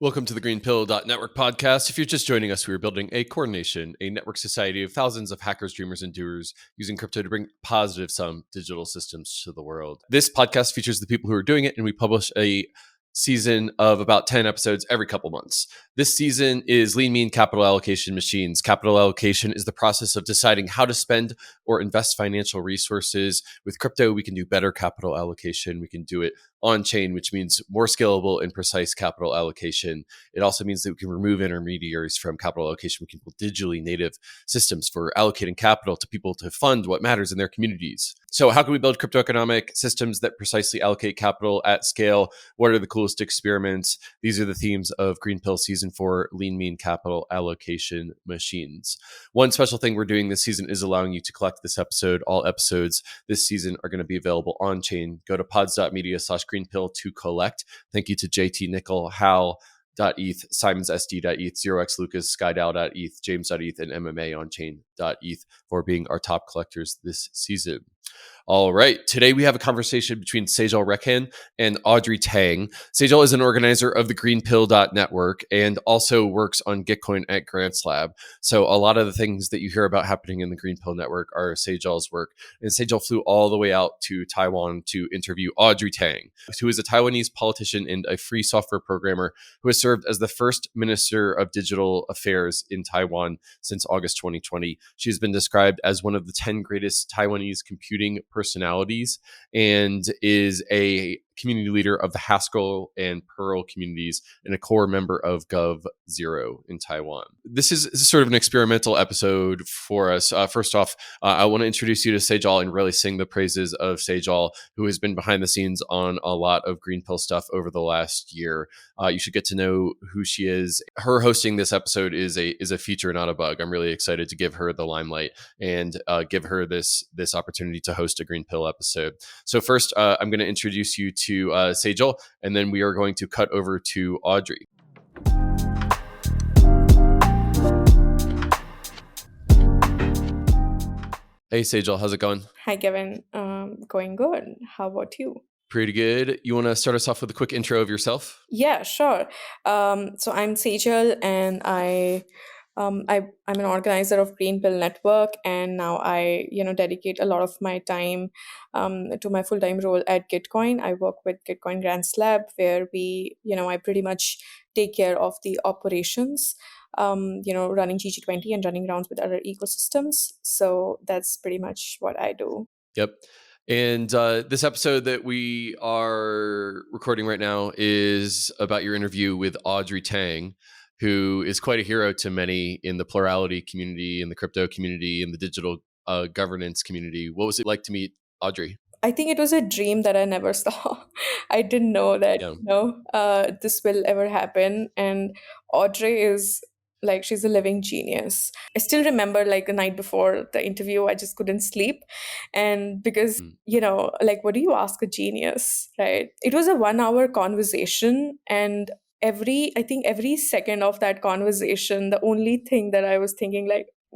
Welcome to the GreenPilled Network podcast. If you're just joining us, we are building a core nation, a network society of thousands of hackers, dreamers, and doers using crypto to bring positive sum digital systems to the world. This podcast features the people who are doing it, and we publish a season of about 10 episodes every couple months. This season is Lean Mean Capital Allocation Machines. Capital allocation is the process of deciding how to spend or invest financial resources. With crypto, we can do better capital allocation. We can do it on-chain, which means more scalable and precise capital allocation. It also means that we can remove intermediaries from capital allocation. We can build digitally native systems for allocating capital to people to fund what matters in their communities. So how can we build crypto economic systems that precisely allocate capital at scale? What are the coolest experiments? These are the themes of GreenPill Season 4 Lean Mean Capital Allocation Machines. One special thing we're doing this season is allowing you to collect this episode. All episodes this season are going to be available on-chain. Go to pods.media/greenpill to collect. Thank you to JT Nickel, Hal.eth, SimonsSD.eth, 0x Lucas, SkyDAO.eth, James.eth, and MMA on-chain.eth for being our top collectors this season. All right. Today we have a conversation between Sejal Rekhan and Audrey Tang. Sejal is an organizer of the GreenPilled Network and also works on Gitcoin at Grants Lab. So a lot of the things that you hear about happening in the GreenPill Network are Sejal's work. And Sejal flew all the way out to Taiwan to interview Audrey Tang, who is a Taiwanese politician and a free software programmer who has served as the first Minister of Digital Affairs in Taiwan since August 2020. She has been described as one of the 10 greatest Taiwanese computing personalities and is a community leader of the Haskell and Pearl communities and a core member of GovZero in Taiwan. This is sort of an experimental episode for us. First off, I want to introduce you to Sejal and really sing the praises of Sejal, who has been behind the scenes on a lot of GreenPill stuff over the last year. You should get to know who she is. Her hosting this episode is a feature, not a bug. I'm really excited to give her the limelight and give her this opportunity to host a GreenPill episode. So first, I'm going to introduce you to Sejal, and then we are going to cut over to Audrey. Hey, Sejal, how's it going? Hi, Kevin. Going good. How about you? Pretty good. You want to start us off with a quick intro of yourself? Yeah, sure. So I'm Sejal, and I'm an organizer of GreenPilled Network, and now I dedicate a lot of my time to my full-time role at Gitcoin. I work with Gitcoin Grants Lab, where I pretty much take care of the operations, running GG20 and running rounds with other ecosystems. So that's pretty much what I do. Yep. And this episode that we are recording right now is about your interview with Audrey Tang, who is quite a hero to many in the Plurality community, in the crypto community, in the digital governance community. What was it like to meet Audrey? I think it was a dream that I never saw. I didn't know that, this will ever happen. And Audrey is she's a living genius. I still remember the night before the interview, I just couldn't sleep. And because, what do you ask a genius, right? It was a 1-hour conversation, and I think every second of that conversation, the only thing that I was thinking,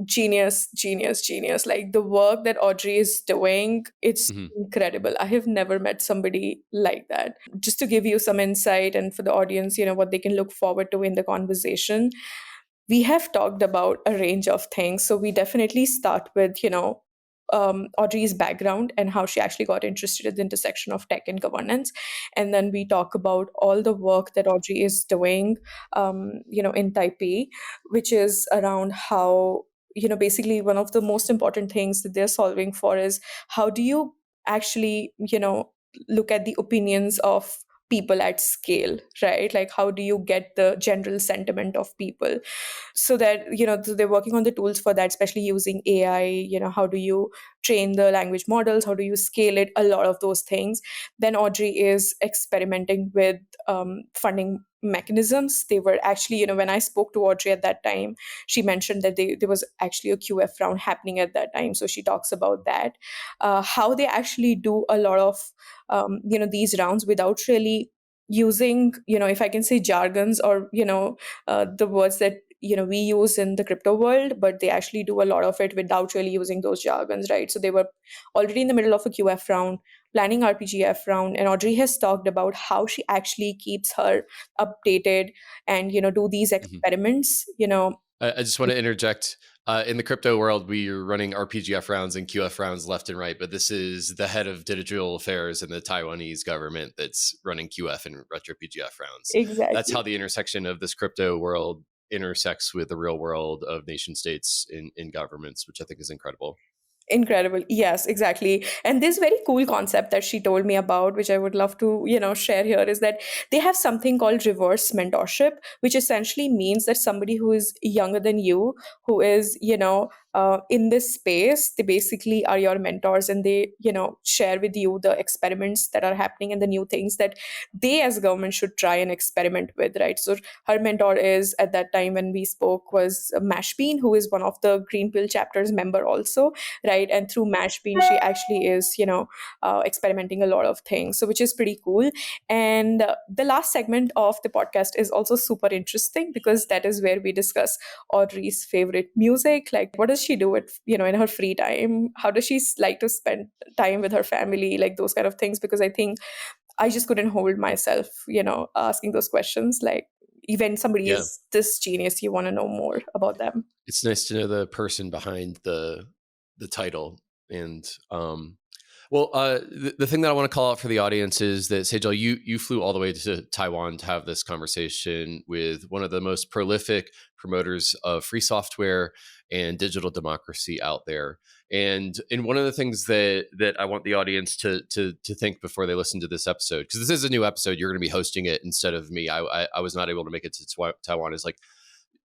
genius, genius, genius. Like the work that Audrey is doing, it's incredible. I have never met somebody like that. Just to give you some insight and for the audience, what they can look forward to in the conversation, we have talked about a range of things. So we definitely start with, Audrey's background and how she actually got interested in the intersection of tech and governance. And then we talk about all the work that Audrey is doing, in Taipei, which is around how, basically one of the most important things that they're solving for is how do you actually, look at the opinions of people at scale, right? Like how do you get the general sentiment of people so that, they're working on the tools for that, especially using AI, how do you train the language models? How do you scale it? A lot of those things. Then Audrey is experimenting with funding mechanisms. They were actually, when I spoke to Audrey at that time, she mentioned that there was actually a QF round happening at that time. So she talks about that, how they actually do a lot of, these rounds without really using, if I can say jargons or, the words that we use in the crypto world, but they actually do a lot of it without really using those jargons, right? So they were already in the middle of a QF round, planning RPGF round, and Audrey has talked about how she actually keeps her updated and do these experiments. I just want to interject. In the crypto world, we are running RPGF rounds and QF rounds left and right, but this is the head of digital affairs in the Taiwanese government that's running QF and retro PGF rounds. Exactly. That's how the intersection of this crypto world intersects with the real world of nation states in governments, which I think is incredible. Incredible. Yes, exactly. And this very cool concept that she told me about, which I would love to, share here, is that they have something called reverse mentorship, which essentially means that somebody who is younger than you, who is, in this space, they basically are your mentors, and they, share with you the experiments that are happening and the new things that they as government should try and experiment with, right? So her mentor is, at that time when we spoke, was Mashbean, who is one of the Greenpill chapters member also, right? And through Mashbean, she actually is, experimenting a lot of things, so which is pretty cool. And the last segment of the podcast is also super interesting, because that is where we discuss Audrey's favorite music. Like, what does she do with, in her free time? How does she like to spend time with her family? Like those kind of things, because I think I just couldn't hold myself, asking those questions. Like, even somebody is this genius, you want to know more about them. It's nice to know the person behind the title. And the thing that I want to call out for the audience is that, Sejal, you flew all the way to Taiwan to have this conversation with one of the most prolific promoters of free software and digital democracy out there. And one of the things that I want the audience to think before they listen to this episode, because this is a new episode, you're going to be hosting it instead of me. I was not able to make it to Taiwan. Is like,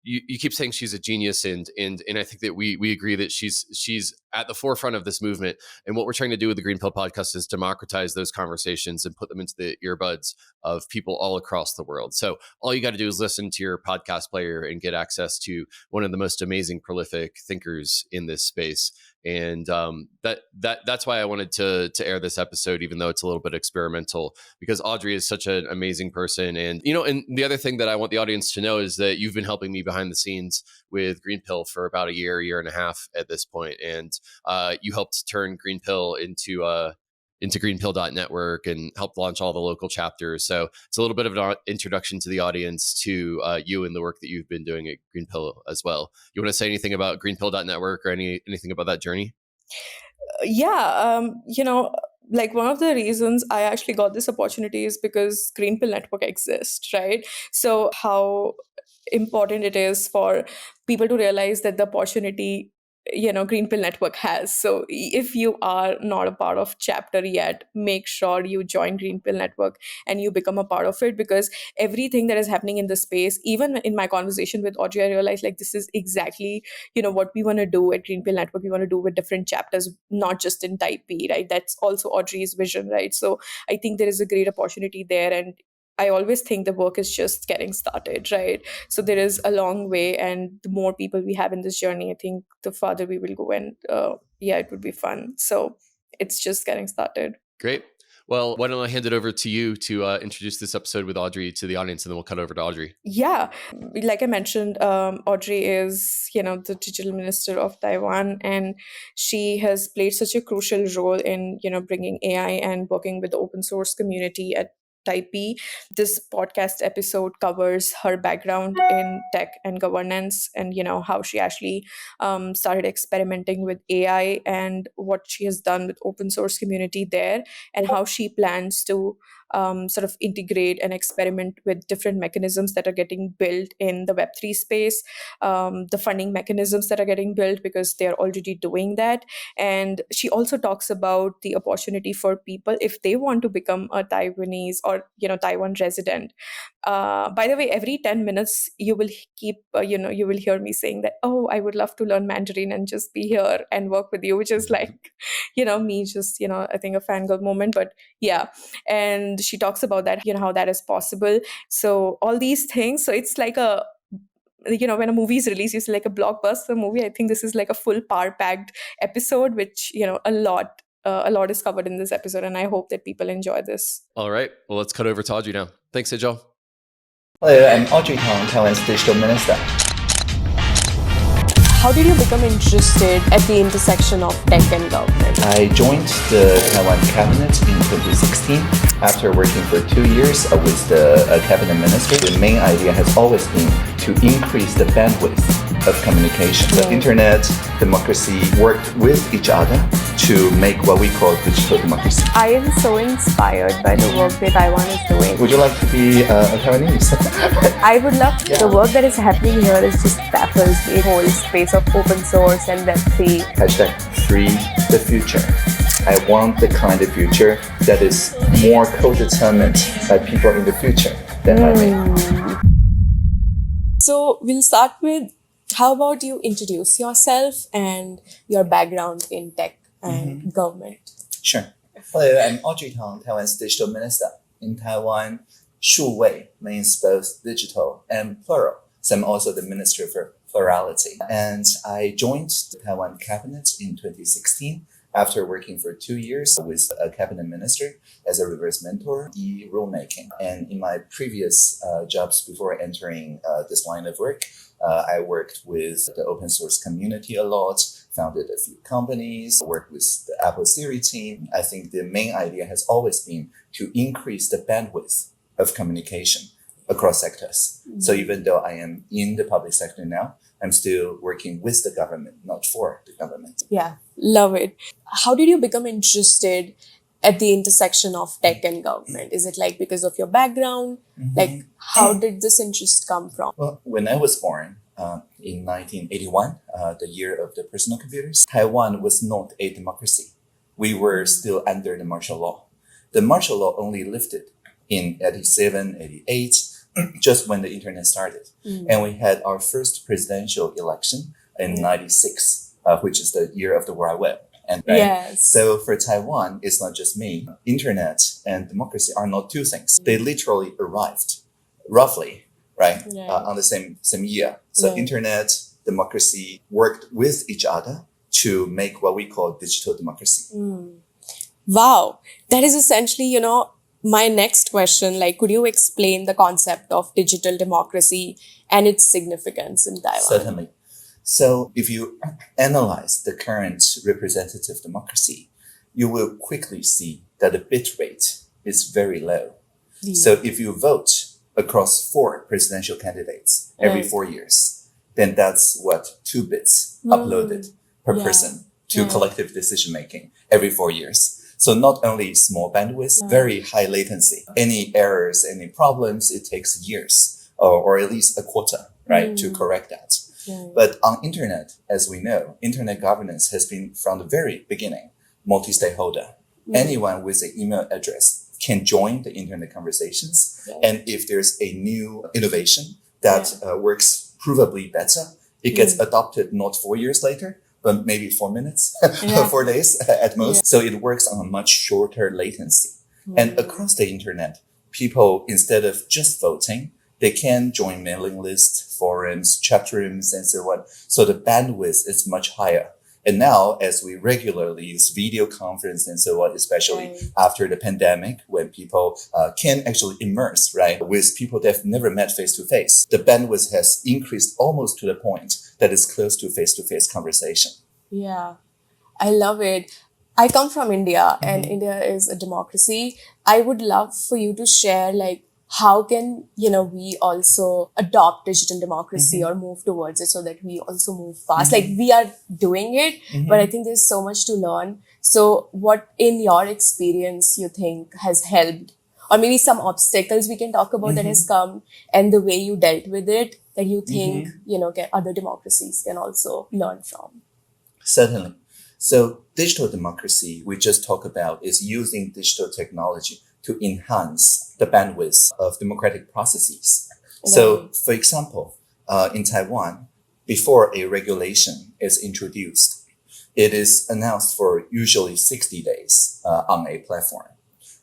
you keep saying she's a genius, and I think that we agree that she's at the forefront of this movement. And what we're trying to do with the Greenpill podcast is democratize those conversations and put them into the earbuds of people all across the world. So all you got to do is listen to your podcast player and get access to one of the most amazing, prolific thinkers in this space. And that's why I wanted to air this episode, even though it's a little bit experimental, because Audrey is such an amazing person. And and the other thing that I want the audience to know is that you've been helping me behind the scenes with Greenpill for about a year and a half at this point, and you helped turn Greenpill into GreenPilled.network and helped launch all the local chapters. So it's a little bit of an introduction to the audience to you and the work that you've been doing at Greenpill as well. You want to say anything about GreenPilled.network or anything about that journey? Like, one of the reasons I actually got this opportunity is because Greenpill Network exists, right? So how important it is for people to realize that the opportunity Greenpill Network has. So if you are not a part of chapter yet, make sure you join Greenpill Network and you become a part of it, because everything that is happening in the space, even in my conversation with Audrey, I realized, like, this is exactly what we want to do at Greenpill Network. We want to do with different chapters, not just in Type B, right? That's also Audrey's vision, right? So I think there is a great opportunity there, and I always think the work is just getting started, right? So there is a long way, and the more people we have in this journey, I think the farther we will go, and it would be fun. So it's just getting started. Great. Well, why don't I hand it over to you to introduce this episode with Audrey to the audience, and then we'll cut over to Audrey. Yeah. Like I mentioned, Audrey is, the digital minister of Taiwan, and she has played such a crucial role in, bringing AI and working with the open source community at Type B. This podcast episode covers her background in tech and governance, and how she actually started experimenting with AI and what she has done with open source community there, and how she plans to sort of integrate and experiment with different mechanisms that are getting built in the Web3 space, the funding mechanisms that are getting built, because they're already doing that. And she also talks about the opportunity for people if they want to become a Taiwanese or Taiwan resident. By the way, every 10 minutes you will you will hear me saying that, oh, I would love to learn Mandarin and just be here and work with you, which is like me just I think a fangirl moment. But yeah, and she talks about that, how that is possible. So all these things, so it's like a when a movie is released, it's like a blockbuster movie. I think this is like a full power packed episode, which a lot is covered in this episode, and I hope that people enjoy this. All right, well, let's cut over to Audrey now. Thanks, Sejal. Hello, I'm Audrey Tang, Taiwan's digital minister. How did you become interested at the intersection of tech and government? I joined the Taiwan cabinet in 2016 after working for 2 years with the cabinet minister. The main idea has always been to increase the bandwidth of communication. The internet, democracy worked with each other to make what we call digital democracy. I am so inspired by the work that Taiwan is doing. Would you like to be a Taiwanese? I would love to. The work that is happening here is just baffles me. The whole space of open source and Web3. Hashtag free the future. I want the kind of future that is more co-determined by people in the future than by me. So we'll start with, how about you introduce yourself and your background in tech and government? Sure. Hello, I'm Audrey Intro, Taiwan's digital minister. In Taiwan, 数位 means both digital and plural. So I'm also the minister for Plurality. And I joined the Taiwan cabinet in 2016 after working for 2 years with a cabinet minister as a reverse mentor in rulemaking. And in my previous jobs before entering this line of work, I worked with the open source community a lot, founded a few companies, worked with the Apple Siri team. I think the main idea has always been to increase the bandwidth of communication across sectors. So even though I am in the public sector now, I'm still working with the government, not for the government. Yeah, love it. How did you become interested at the intersection of tech and government? Is it like because of your background? Like, how did this interest come from? Well, when I was born in 1981, the year of the personal computers, Taiwan was not a democracy. We were still under the martial law. The martial law only lifted in 87, 88, just when the internet started. And we had our first presidential election in 96, which is the year of the World Wide Web. And Yes. so for Taiwan, it's not just me. Internet and democracy are not two things. They literally arrived roughly, on the same year. So internet, democracy worked with each other to make what we call digital democracy. Wow. That is essentially, my next question. Like, could you explain the concept of digital democracy and its significance in Taiwan? Certainly. So if you analyze the current representative democracy, you will quickly see that the bit rate is very low. So if you vote across 4 presidential candidates every 4 years, then that's 2 bits uploaded per person to collective decision making every 4 years. So not only small bandwidth, very high latency. Any errors, any problems, it takes years or at least a quarter, to correct that. But on internet, as we know, internet governance has been from the very beginning, multi-stakeholder. Anyone with an email address can join the internet conversations. And if there's a new innovation that works provably better, it gets adopted not 4 years later, but maybe 4 minutes, 4 days at most. So it works on a much shorter latency. And across the internet, people, instead of just voting, they can join mailing lists, forums, chat rooms, and so on. So the bandwidth is much higher. And now, as we regularly use video conference and so on, especially after the pandemic, when people can actually immerse, with people they've never met face to face, the bandwidth has increased almost to the point that is close to face conversation. Yeah, I love it. I come from India, and India is a democracy. I would love for you to share, how can, we also adopt digital democracy or move towards it so that we also move fast? Like, we are doing it, but I think there's so much to learn. So what, in your experience, you think has helped? Or maybe some obstacles we can talk about that has come, and the way you dealt with it that you think, other democracies can also learn from? Certainly. So digital democracy, we just talked about, is using digital technology to enhance the bandwidth of democratic processes. So, for example, in Taiwan, before a regulation is introduced, it is announced for usually 60 days on a platform,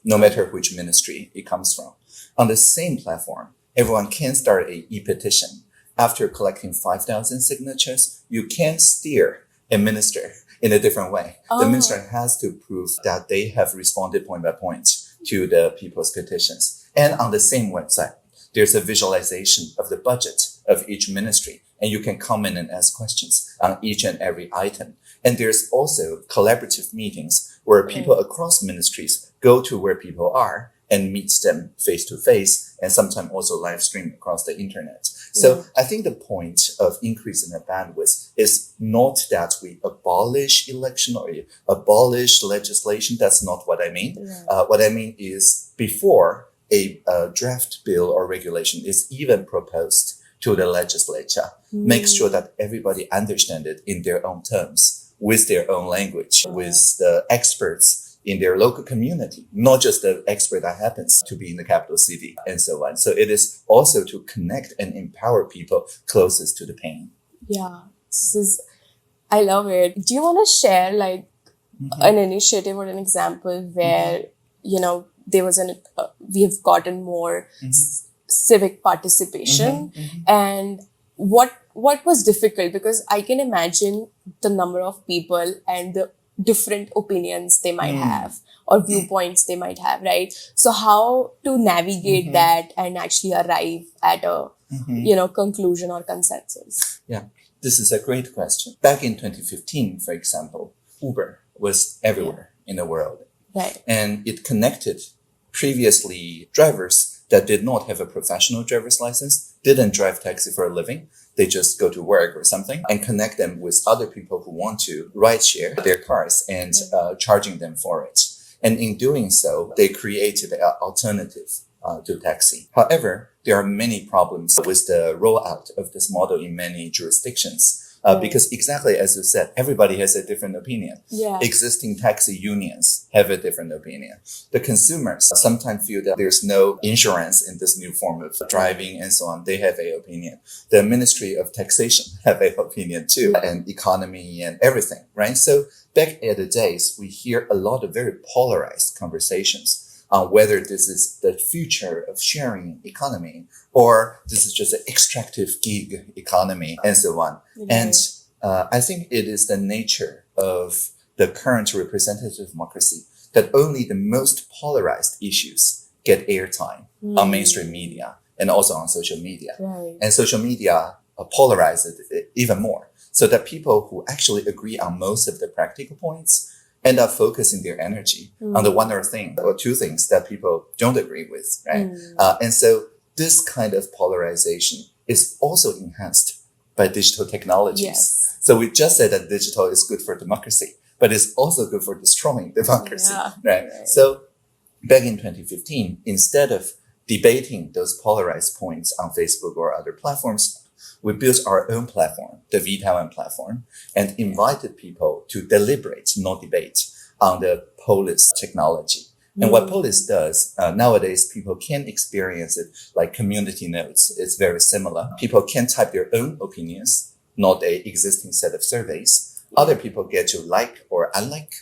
no matter which ministry it comes from. On the same platform, everyone can start a e-petition. After collecting 5,000 signatures, you can steer a minister in a different way. The minister has to prove that they have responded point by point to the people's petitions. And on the same website, there's a visualization of the budget of each ministry and you can comment and ask questions on each and every item. And there's also collaborative meetings where people across ministries go to where people are and meet them face to face, and sometimes also live stream across the internet. So I think the point of increasing the bandwidth is not that we abolish election or abolish legislation. That's not what I mean. What I mean is before a draft bill or regulation is even proposed to the legislature, make sure that everybody understands it in their own terms, with their own language, with the experts in their local community, not just the expert that happens to be in the capital city and so on. So it is also to connect and empower people closest to the pain. Yeah, I love it. Do you want to share like an initiative or an example where, there was we have gotten more civic participation and what was difficult? Because I can imagine the number of people and the different opinions they might have or viewpoints they might have, right? So how to navigate that and actually arrive at a, conclusion or consensus? Yeah, this is a great question. Back in 2015, for example, Uber was everywhere in the world. Right. And it connected previously drivers that did not have a professional driver's license, didn't drive taxi for a living. They just go to work or something and connect them with other people who want to ride share their cars and charging them for it. And in doing so, they created an alternative to taxi. However, there are many problems with the rollout of this model in many jurisdictions. Because exactly as you said, everybody has a different opinion. Yeah. Existing taxi unions have a different opinion. The consumers sometimes feel that there's no insurance in this new form of driving and so on. They have an opinion. The Ministry of Taxation have an opinion too, and economy and everything, right? So back in the days, we hear a lot of very polarized conversations on whether this is the future of sharing economy or this is just an extractive gig economy and so on. And I think it is the nature of the current representative democracy that only the most polarized issues get airtime on mainstream media and also on social media. Right. And social media polarizes it even more, so that people who actually agree on most of the practical points end up focusing their energy on the one or two things that people don't agree with, right? And so this kind of polarization is also enhanced by digital technologies. Yes. So we just said that digital is good for democracy, but it's also good for destroying democracy, right? So back in 2015, instead of debating those polarized points on Facebook or other platforms, we built our own platform, the VTaiwan platform, and invited people to deliberate, not debate, on the POLIS technology. And what POLIS does, nowadays, people can experience it like community notes. It's very similar. People can type their own opinions, not an existing set of surveys. Other people get to like or unlike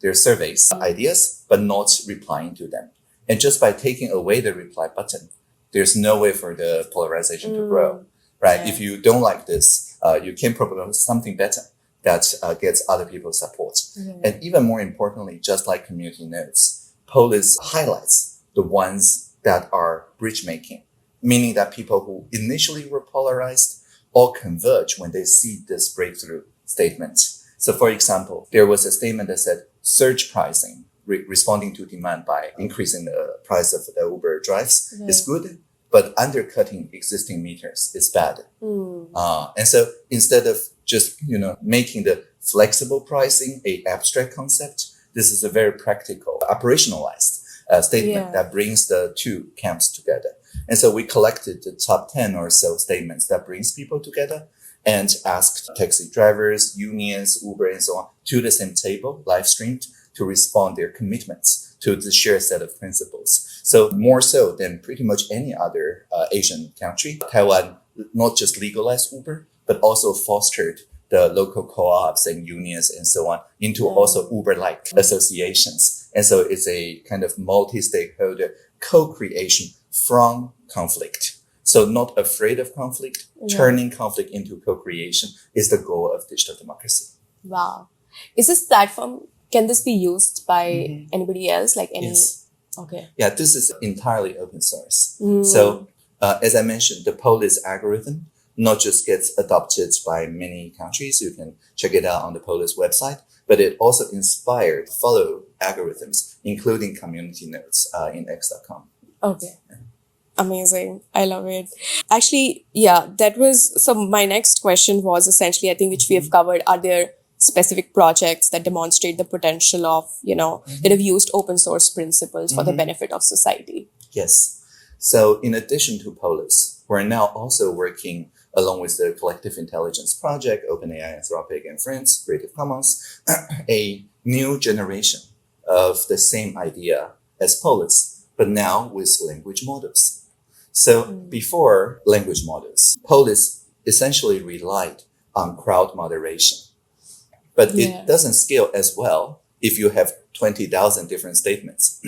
their surveys, ideas, but not replying to them. And just by taking away the reply button, there's no way for the polarization to grow. Right? Yeah. If you don't like this, you can propose something better that gets other people's support. And even more importantly, just like community notes, POLIS highlights the ones that are bridge making, meaning that people who initially were polarized all converge when they see this breakthrough statement. So for example, there was a statement that said surge pricing, responding to demand by increasing the price of the Uber drives is good, but undercutting existing meters is bad. And so instead of just, making the flexible pricing a abstract concept, this is a very practical, operationalized statement that brings the two camps together. And so we collected the top 10 or so statements that brings people together and asked taxi drivers, unions, Uber, and so on to the same table, live streamed, to respond their commitments to the shared set of principles. So more so than pretty much any other Asian country, Taiwan not just legalized Uber, but also fostered the local co-ops and unions and so on into also Uber-like associations. And so it's a kind of multi-stakeholder co-creation from conflict. So not afraid of conflict, turning conflict into co-creation is the goal of digital democracy. Wow. Is this platform, can this be used by anybody else? Like any? Yes. Okay. Yeah, this is entirely open source. So as I mentioned, the POLIS algorithm not just gets adopted by many countries. You can check it out on the POLIS website, but it also inspired follow algorithms, including community nodes in X.com. Okay. Amazing. I love it. Actually, yeah, that was, so my next question was essentially, I think, which we have covered, are there specific projects that demonstrate the potential of, that have used open source principles for the benefit of society? Yes. So in addition to POLIS, we're now also working along with the Collective Intelligence Project, OpenAI, Anthropic, and Friends, Creative Commons, a new generation of the same idea as POLIS, but now with language models. So before language models, POLIS essentially relied on crowd moderation. But it doesn't scale as well if you have 20,000 different statements,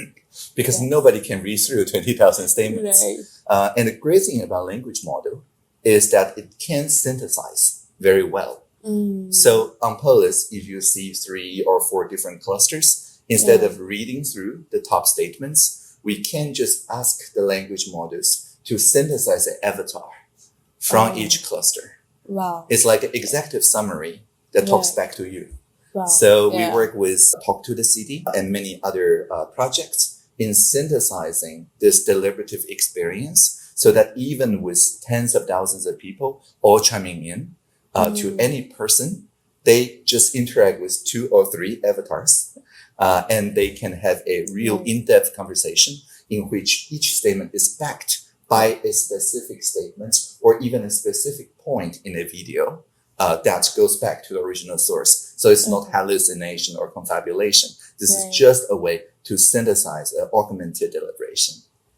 because nobody can read through 20,000 statements. Right. And the great thing about language model is that it can synthesize very well. So on POLIS, if you see 3 or 4 different clusters, instead of reading through the top statements, we can just ask the language models to synthesize an avatar from each cluster. Wow. It's like an executive summary that talks back to you. Wow. So we work with Talk to the City and many other projects in synthesizing this deliberative experience so that even with tens of thousands of people all chiming in to any person, they just interact with 2 or 3 avatars and they can have a real in-depth conversation in which each statement is backed by a specific statement or even a specific point in a video that goes back to the original source. So it's not hallucination or confabulation. This is just a way to synthesize an augmented deliberation.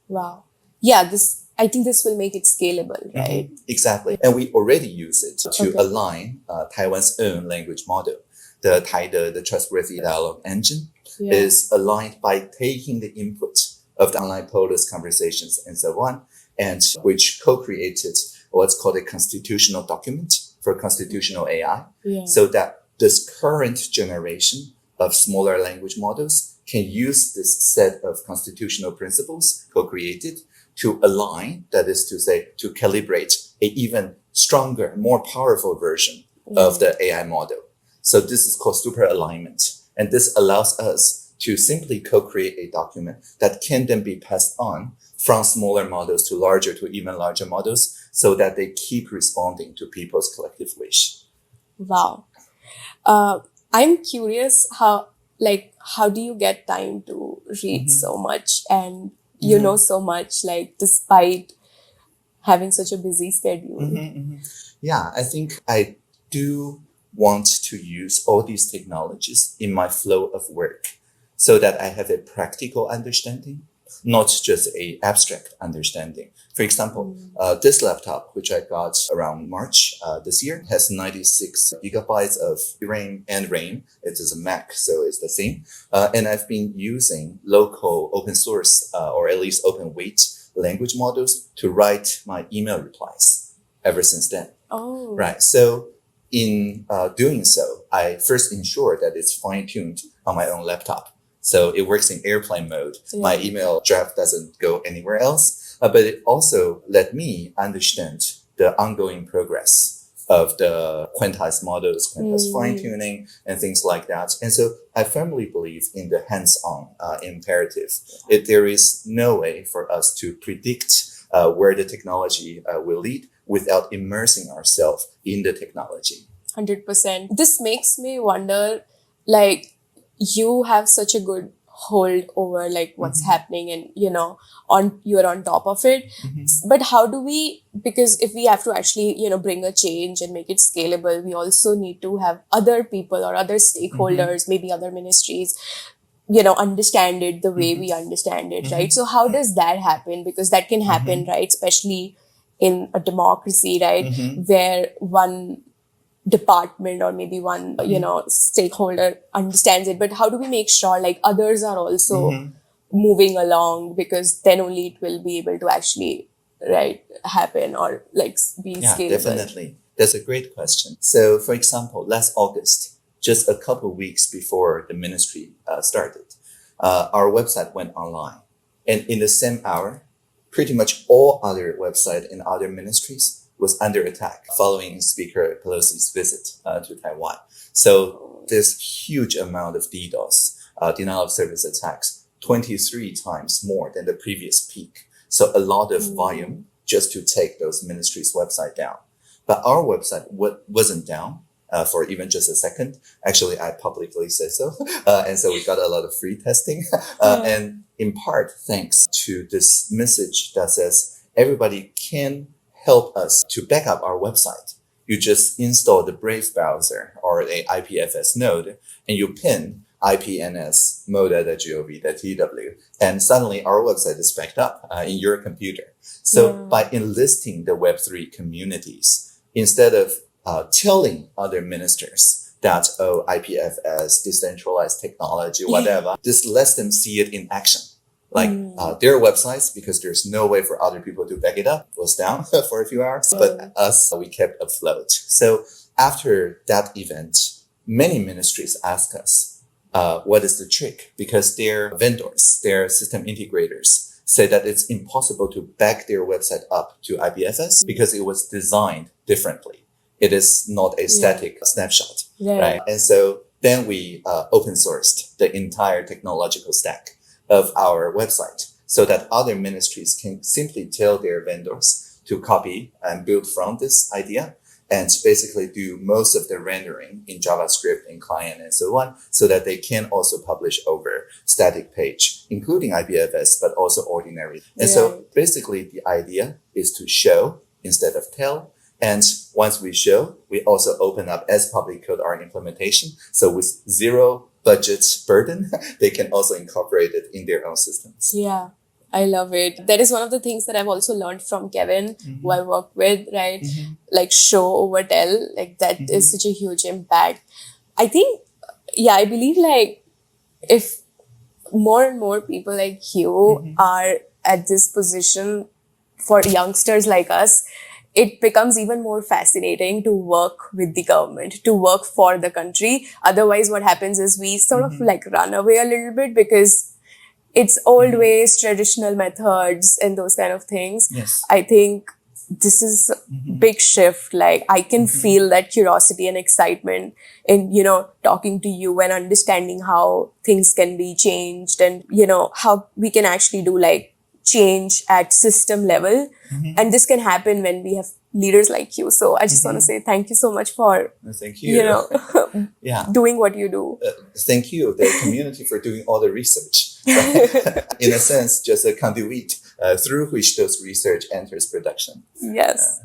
Wow. Yeah, I think this will make it scalable, right? Exactly. And we already use it to align Taiwan's own language model. The Trustworthy Dialogue Engine is aligned by taking the input of the online POLIS conversations and so on, and which co-created what's called a constitutional document for constitutional AI, so that this current generation of smaller language models can use this set of constitutional principles co-created to align, that is to say, to calibrate an even stronger, more powerful version of the AI model. So this is called super alignment. And this allows us to simply co-create a document that can then be passed on from smaller models to even larger models, so that they keep responding to people's collective wish. Wow. I'm curious how do you get time to read so much and you know so much, despite having such a busy schedule? Yeah, I think I do want to use all these technologies in my flow of work so that I have a practical understanding, not just a abstract understanding. For example, this laptop, which I got around March this year, has 96 gigabytes of RAM and RAM. It is a Mac, so it's the same. And I've been using local open source or at least open weight language models to write my email replies ever since then. Oh. Right. So in doing so, I first ensure that it's fine-tuned on my own laptop. So it works in airplane mode. My email draft doesn't go anywhere else. But it also let me understand the ongoing progress of the quantized models, quantized fine-tuning, and things like that. And so I firmly believe in the hands-on imperative. There is no way for us to predict where the technology will lead without immersing ourselves in the technology. 100%. This makes me wonder, you have such a good hold over what's happening and you're on top of it, but how do we, because if we have to actually bring a change and make it scalable, we also need to have other people or other stakeholders, maybe other ministries, understand it the way we understand it, right? So how does that happen? Because that can happen, right, especially in a democracy, right, where one department or maybe one stakeholder understands it, but how do we make sure others are also moving along, because then only it will be able to actually happen or be scalable? Definitely, that's a great question. So for example, last August, just a couple of weeks before the ministry started, our website went online, and in the same hour pretty much all other websites and other ministries was under attack following Speaker Pelosi's visit to Taiwan. So this huge amount of DDoS, denial of service attacks, 23 times more than the previous peak. So a lot of volume just to take those ministries' website down. But our website wasn't down for even just a second. Actually, I publicly said so. And so we got a lot of free testing. And in part, thanks to this message that says everybody can help us to back up our website. You just install the Brave browser or a IPFS node and you pin ipns.moda.gov.tw and suddenly our website is backed up in your computer. So by enlisting the Web3 communities, instead of telling other ministers that, IPFS, decentralized technology, whatever, just lets them see it in action. Like their websites, because there's no way for other people to back it up, was down for a few hours, but us, we kept afloat. So after that event, many ministries ask us, what is the trick? Because their vendors, their system integrators say that it's impossible to back their website up to IPFS because it was designed differently. It is not a static snapshot, right? And so then we open sourced the entire technological stack of our website so that other ministries can simply tell their vendors to copy and build from this idea and basically do most of the rendering in JavaScript and client and so on, so that they can also publish over static page, including IPFS, but also ordinary. And so basically the idea is to show instead of tell. And once we show, we also open up as public code our implementation. So with zero budget burden, they can also incorporate it in their own systems. Yeah, I love it. That is one of the things that I've also learned from Kevin, who I work with, right? Like show over tell, like that is such a huge impact. I think, I believe like if more and more people like you are at this position for youngsters like us, it becomes even more fascinating to work with the government, to work for the country. Otherwise, what happens is we sort of like run away a little bit because it's old ways, traditional methods, and those kind of things. Yes. I think this is a big shift. Like I can feel that curiosity and excitement in, talking to you and understanding how things can be changed and, how we can actually do like change at system level. And this can happen when we have leaders like you. So I just want to say thank you so much for, thank you. doing what you do. Thank you, the community, for doing all the research. Right? In a sense, just a conduit through which those research enters production. Yes.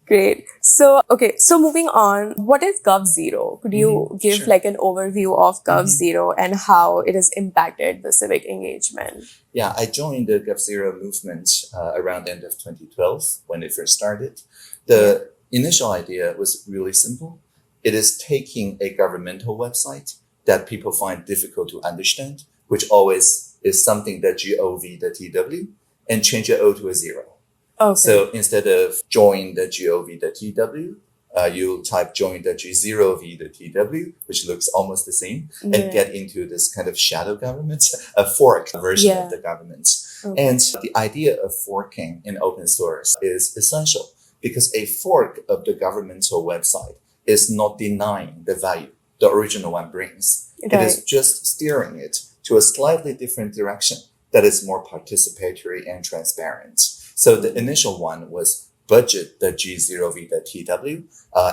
Great. So moving on, what is GovZero? Could you give like an overview of GovZero and how it has impacted the civic engagement? Yeah, I joined the GovZero movement around the end of 2012 when it first started. The initial idea was really simple. It is taking a governmental website that people find difficult to understand, which always is something that gov.tw, and change it O to a zero. Okay. So instead of join.gov.tw, you type join.g0v.tw, which looks almost the same, and get into this kind of shadow government, a fork version of the government. Okay. And the idea of forking in open source is essential because a fork of the governmental website is not denying the value the original one brings. It is just steering it to a slightly different direction that is more participatory and transparent. So the initial one was budget.g0v.tw,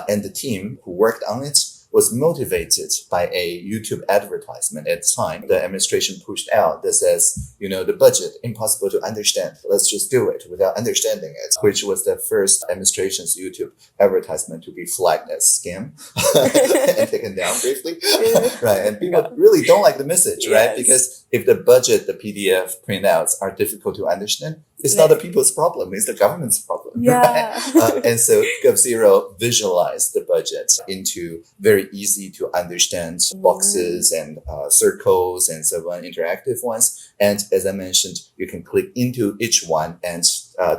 and the team who worked on it was motivated by a YouTube advertisement at the time. The administration pushed out that says, the budget, impossible to understand. Let's just do it without understanding it, which was the first administration's YouTube advertisement to be flagged as scam and taken down briefly. Right. And people really don't like the message, right? Because if the budget, the PDF printouts are difficult to understand, it's not the people's problem, it's the government's problem. Right? And so GovZero visualized the budget into very easy to understand boxes and circles and so on, interactive ones. And as I mentioned, you can click into each one and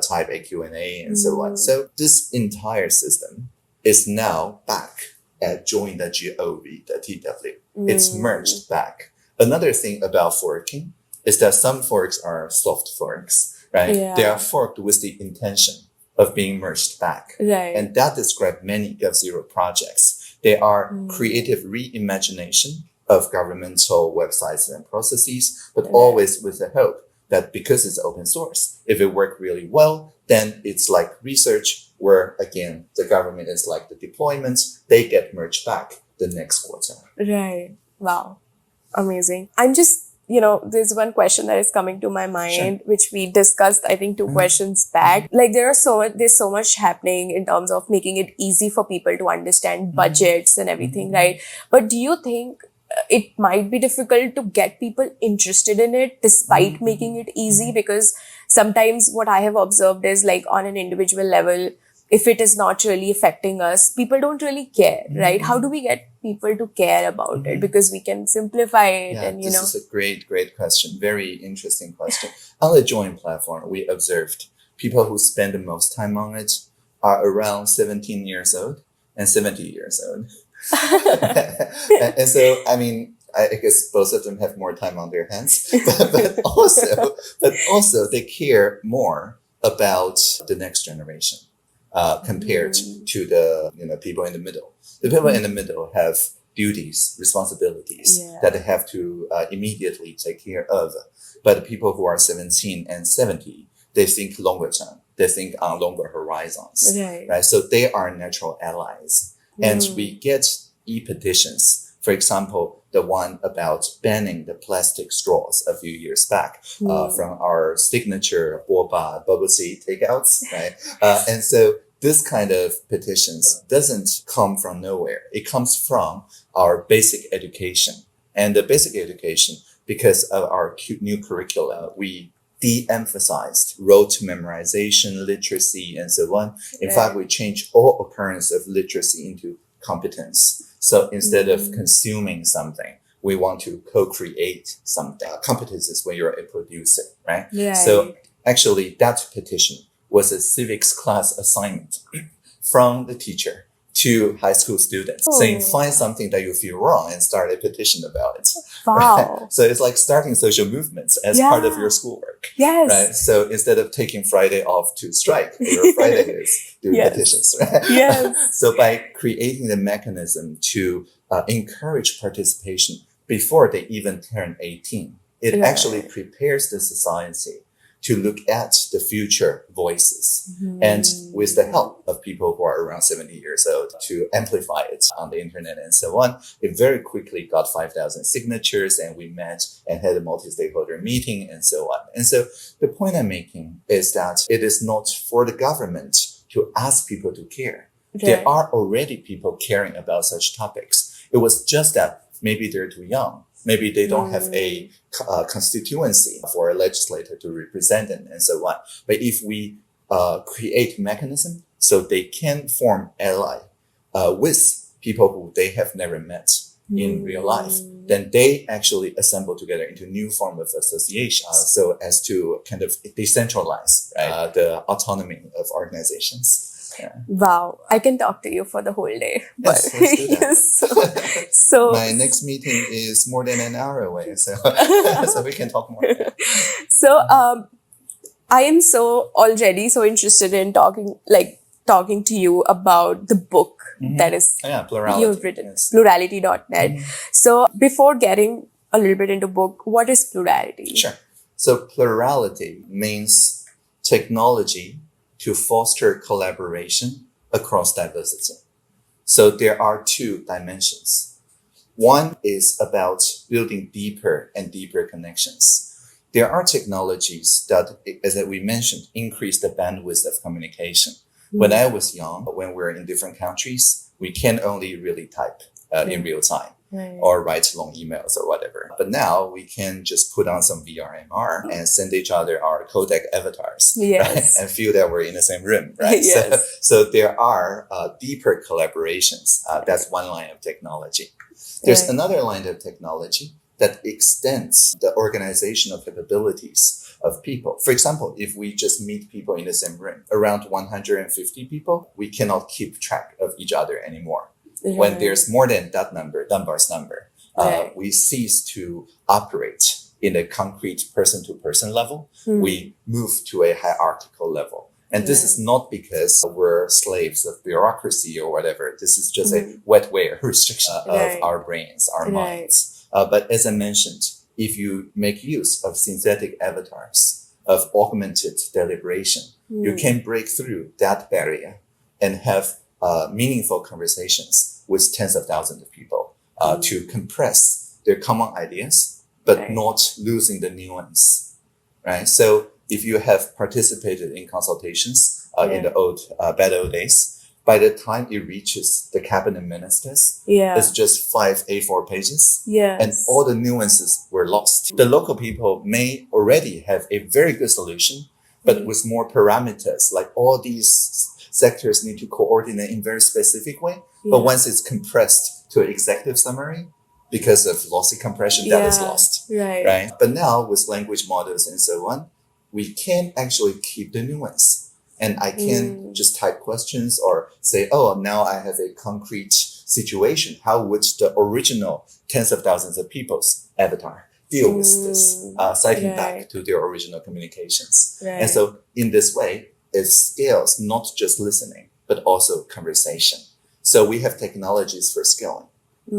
type a Q&A and so on. So this entire system is now back at join.gov.tw. It's merged back. Another thing about forking is that some forks are soft forks. Right? They are forked with the intention of being merged back. Right. And that describes many GovZero projects. They are creative reimagination of governmental websites and processes, but always with the hope that because it's open source, if it works really well, then it's like research where, again, the government is like the deployments, they get merged back the next quarter. Right. Wow. Amazing. I'm just, there's one question that is coming to my mind, which we discussed, I think, 2 questions back. Like there's so much happening in terms of making it easy for people to understand budgets and everything, right? But do you think it might be difficult to get people interested in it despite making it easy? Because sometimes what I have observed is like on an individual level, if it is not really affecting us, people don't really care, right? How do we get people to care about it? Because we can simplify it and, This is a great question. Very interesting question. On the Join platform, we observed people who spend the most time on it are around 17 years old and 70 years old. and so, I mean, I guess both of them have more time on their hands, but also they care more about the next generation. Compared to the people in the middle. The people in the middle have duties, responsibilities that they have to immediately take care of. But the people who are 17 and 70, they think longer term. They think on longer horizons. Right? So they are natural allies. And we get e-petitions. For example, the one about banning the plastic straws a few years back from our signature boba bubble tea takeouts, right? And so this kind of petitions doesn't come from nowhere. It comes from our basic education. And the basic education, because of our new curricula, we de-emphasized road to memorization, literacy, and so on. In fact, we changed all occurrence of literacy into competence. So instead of consuming something, we want to co-create something. Competence is when you're a producer, right? So actually that petition was a civics class assignment from the teacher to high school students saying, find something that you feel wrong and start a petition about it. Wow. Right? So it's like starting social movements as part of your schoolwork. Right? So instead of taking Friday off to strike, your Friday is doing petitions. Right? So by creating the mechanism to encourage participation before they even turn 18, it actually prepares the society to look at the future voices and with the help of people who are around 70 years old to amplify it on the internet and so on. It very quickly got 5,000 signatures and we met and had a multi-stakeholder meeting and so on. And so the point I'm making is that it is not for the government to ask people to care. There are already people caring about such topics. It was just that maybe they're too young. Maybe they don't have a constituency for a legislator to represent them and so on. But if we create mechanism so they can form ally with people who they have never met in real life, then they actually assemble together into new form of association so as to kind of decentralize the autonomy of organizations. Wow, I can talk to you for the whole day. Yes, let's do that. So my next meeting is more than an hour away, so so we can talk more. So I am already so interested in talking to you about the book that is Plurality. You've written, Plurality.net. So before getting a little bit into book, what is plurality? Sure. So plurality means technology to foster collaboration across diversity. So there are 2 dimensions. One is about building deeper and deeper connections. There are technologies that, as we mentioned, increase the bandwidth of communication. When I was young, when we're in different countries, we can only really type in real time. Or write long emails or whatever. But now we can just put on some VRMR and send each other our codec avatars right? And feel that we're in the same room, right? So there are deeper collaborations. That's one line of technology. There's another line of technology that extends the organizational capabilities of people. For example, if we just meet people in the same room, around 150 people, we cannot keep track of each other anymore. When there's more than that number, Dunbar's number, we cease to operate in a concrete person-to-person level. We move to a hierarchical level. And this is not because we're slaves of bureaucracy or whatever. This is just a wetware restriction of our brains, our minds. But as I mentioned, if you make use of synthetic avatars, of augmented deliberation, you can break through that barrier and have meaningful conversations with tens of thousands of people to compress their common ideas, but not losing the nuance, right? So if you have participated in consultations in the bad old days, by the time it reaches the cabinet ministers, it's just 5 A4 pages, and all the nuances were lost. The local people may already have a very good solution, but with more parameters, like all these sectors need to coordinate in very specific way. But once it's compressed to an executive summary, because of lossy compression, that is lost, right? But now with language models and so on, we can actually keep the nuance. And I can just type questions or say, oh, now I have a concrete situation. How would the original tens of thousands of people's avatar deal with this? Citing back to their original communications. And so in this way, it scales not just listening, but also conversation. So we have technologies for scaling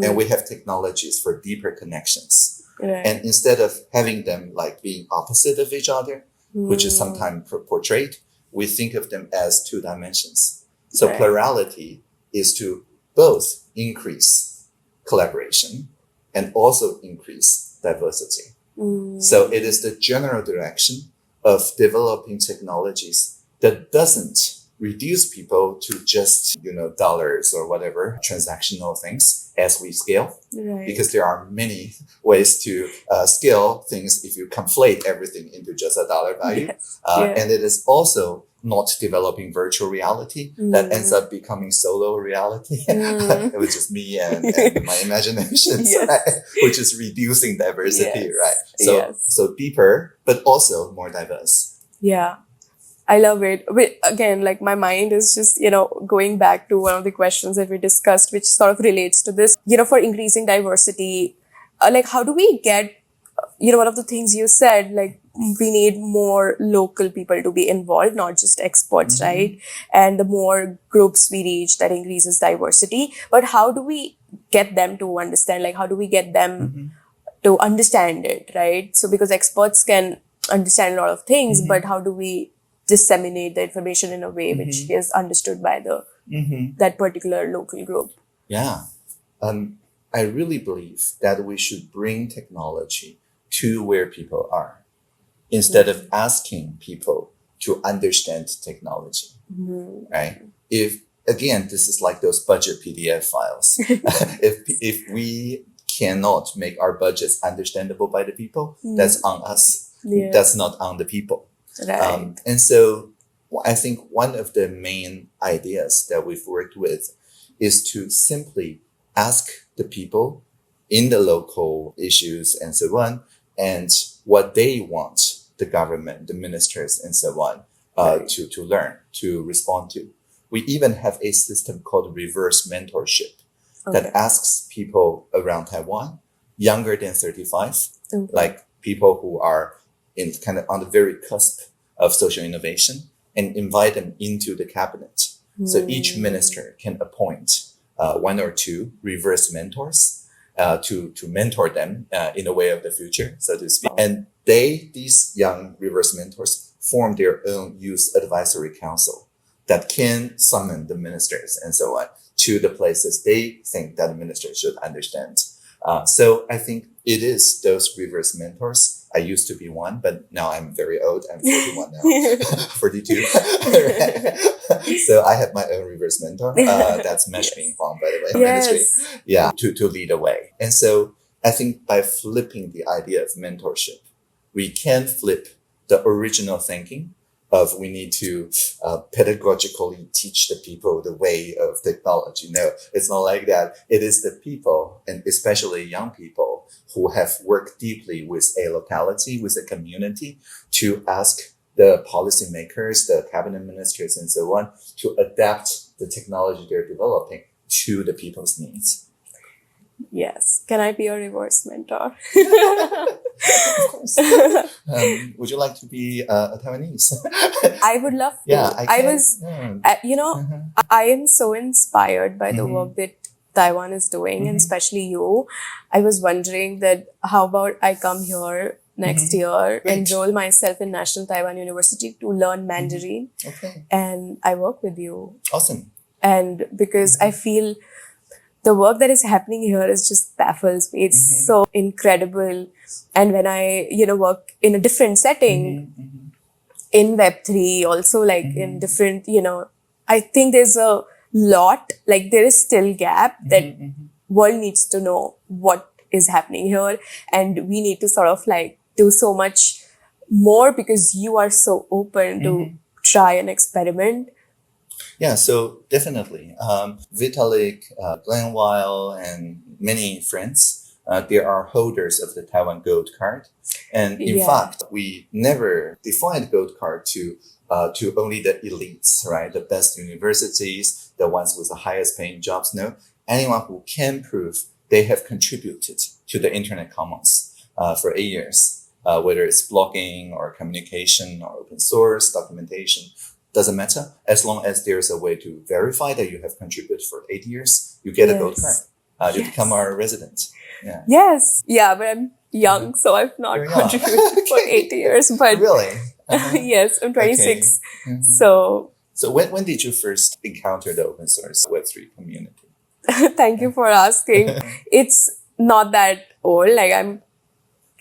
and we have technologies for deeper connections. And instead of having them like being opposite of each other, which is sometimes portrayed, we think of them as two dimensions. So plurality is to both increase collaboration and also increase diversity. So it is the general direction of developing technologies that doesn't reduce people to just, dollars or whatever transactional things as we scale. Because there are many ways to scale things if you conflate everything into just a dollar value. And it is also not developing virtual reality that ends up becoming solo reality, which is me and my imaginations, right? Which is reducing diversity, right? So deeper, but also more diverse. I love it. Again, like my mind is just, going back to one of the questions that we discussed, which sort of relates to this, for increasing diversity, like how do we get, one of the things you said, like we need more local people to be involved, not just experts, right? And the more groups we reach, that increases diversity. But how do we get them to understand? Like, how do we get them to understand it, right? So because experts can understand a lot of things, but how do we disseminate the information in a way which is understood by the that particular local group? I really believe that we should bring technology to where people are instead of asking people to understand technology, right? If, again, this is like those budget PDF files. if we cannot make our budgets understandable by the people, that's on us. That's not on the people. And so I think one of the main ideas that we've worked with is to simply ask the people in the local issues and so on, and what they want the government, the ministers and so on, to learn, to respond to. We even have a system called reverse mentorship that asks people around Taiwan, younger than 35, like people who are in kind of on the very cusp of social innovation, and invite them into the cabinet. So each minister can appoint one or two reverse mentors to mentor them in a way of the future, so to speak. And these young reverse mentors form their own youth advisory council that can summon the ministers and so on to the places they think that the ministers should understand. So I think it is those reverse mentors. I used to be one, but now I'm very old. I'm 41 now, 42. So I have my own reverse mentor. That's Mesh Ping Pong, by the way, ministry. To lead the way. And so I think by flipping the idea of mentorship, we can flip the original thinking of we need to pedagogically teach the people the way of technology. No, it's not like that. It is the people, and especially young people, who have worked deeply with a locality, with a community, to ask the policymakers, the cabinet ministers, and so on, to adapt the technology they're developing to the people's needs. Yes. Can I be a reverse mentor? Of course. Would you like to be a Taiwanese? I would love to. Yeah, I was, I am so inspired by the work that Taiwan is doing, and especially you. I was wondering that how about I come here next year, enroll myself in National Taiwan University to learn Mandarin, and I work with you. Awesome. And because I feel the work that is happening here is just baffles me. It's so incredible. And when I, work in a different setting in Web3, also like in different, I think there's a lot, like there is still gap that world needs to know what is happening here. And we need to sort of like do so much more because you are so open to try and experiment. Yeah, so definitely. Vitalik, Glenn Weil, and many friends, they are holders of the Taiwan Gold Card. And in fact, we never defined Gold Card to only the elites, right? The best universities, the ones with the highest paying jobs. No, anyone who can prove they have contributed to the Internet Commons for 8 years, whether it's blogging or communication or open source, documentation, doesn't matter. As long as there's a way to verify that you have contributed for 8 years, you get a gold card. You become our resident. Yeah. Yes. Yeah, but I'm young, so I've not contributed for 8 years. But really? Yes, I'm 26. Okay. So when did you first encounter the open source Web3 community? Thank you for asking. It's not that old. Like I'm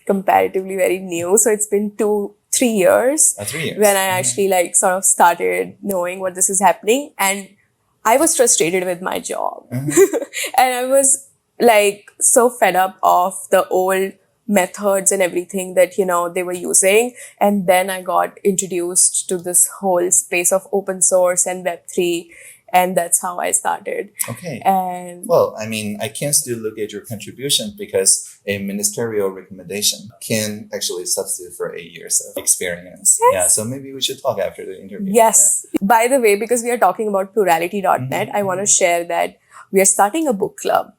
comparatively very new. So it's been 3 years, 3 years when I actually like sort of started knowing what this is happening. And I was frustrated with my job. And I was like so fed up of the old methods and everything that, they were using. And then I got introduced to this whole space of open source and Web3. And that's how I started. Okay. And well, I mean, I can still look at your contribution because a ministerial recommendation can actually substitute for 8 years of experience. Yes. Yeah. So maybe we should talk after the interview. Yes. Yeah. By the way, because we are talking about plurality.net, I want to share that we are starting a book club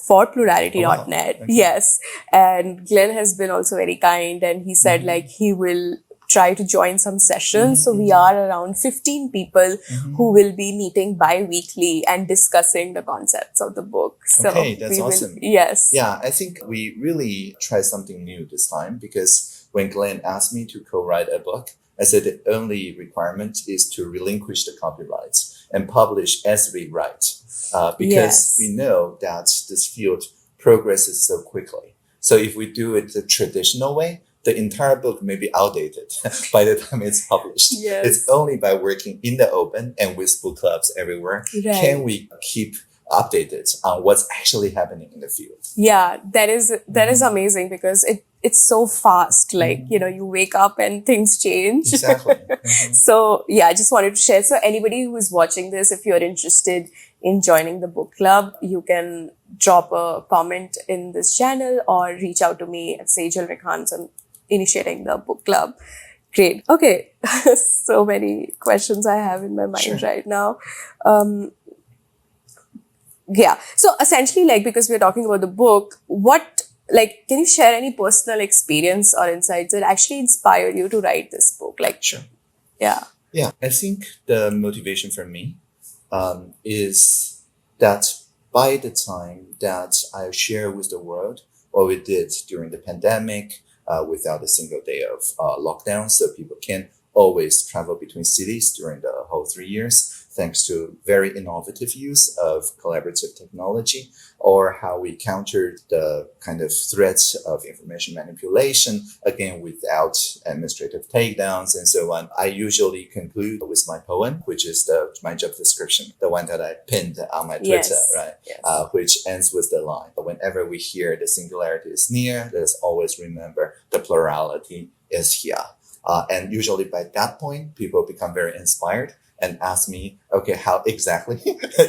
for plurality.net. Okay. Yes. And Glenn has been also very kind, and he said like he will try to join some sessions. So we are around 15 people who will be meeting bi-weekly and discussing the concepts of the book. So okay, that's awesome. Yes. Yeah, I think we really tried something new this time because when Glenn asked me to co-write a book, I said the only requirement is to relinquish the copyrights and publish as we write. Because we know that this field progresses so quickly. So if we do it the traditional way, the entire book may be outdated by the time it's published. Yes. It's only by working in the open and with book clubs everywhere can we keep updated on what's actually happening in the field. Yeah, that is amazing because it's so fast. Like, you wake up and things change. Exactly. So yeah, I just wanted to share. So anybody who is watching this, if you're interested in joining the book club, you can drop a comment in this channel or reach out to me at Sejal Rekhan. So I'm initiating the book club. Great. Okay. So many questions I have in my mind right now. Yeah. So essentially, like, because we're talking about the book, can you share any personal experience or insights that actually inspired you to write this book? Like, sure. Yeah. Yeah. I think the motivation for me is that by the time that I share with the world what we did during the pandemic, without a single day of lockdown, so people can always travel between cities during the whole 3 years, thanks to very innovative use of collaborative technology, or how we countered the kind of threats of information manipulation, again, without administrative takedowns and so on. I usually conclude with my poem, which is my job description, the one that I pinned on my Twitter, right? Yes. Which ends with the line, whenever we hear the singularity is near, let us always remember the plurality is here. And usually by that point, people become very inspired and ask me, okay, how exactly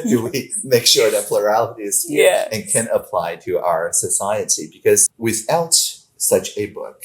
do we make sure that plurality is here and can apply to our society? Because without such a book,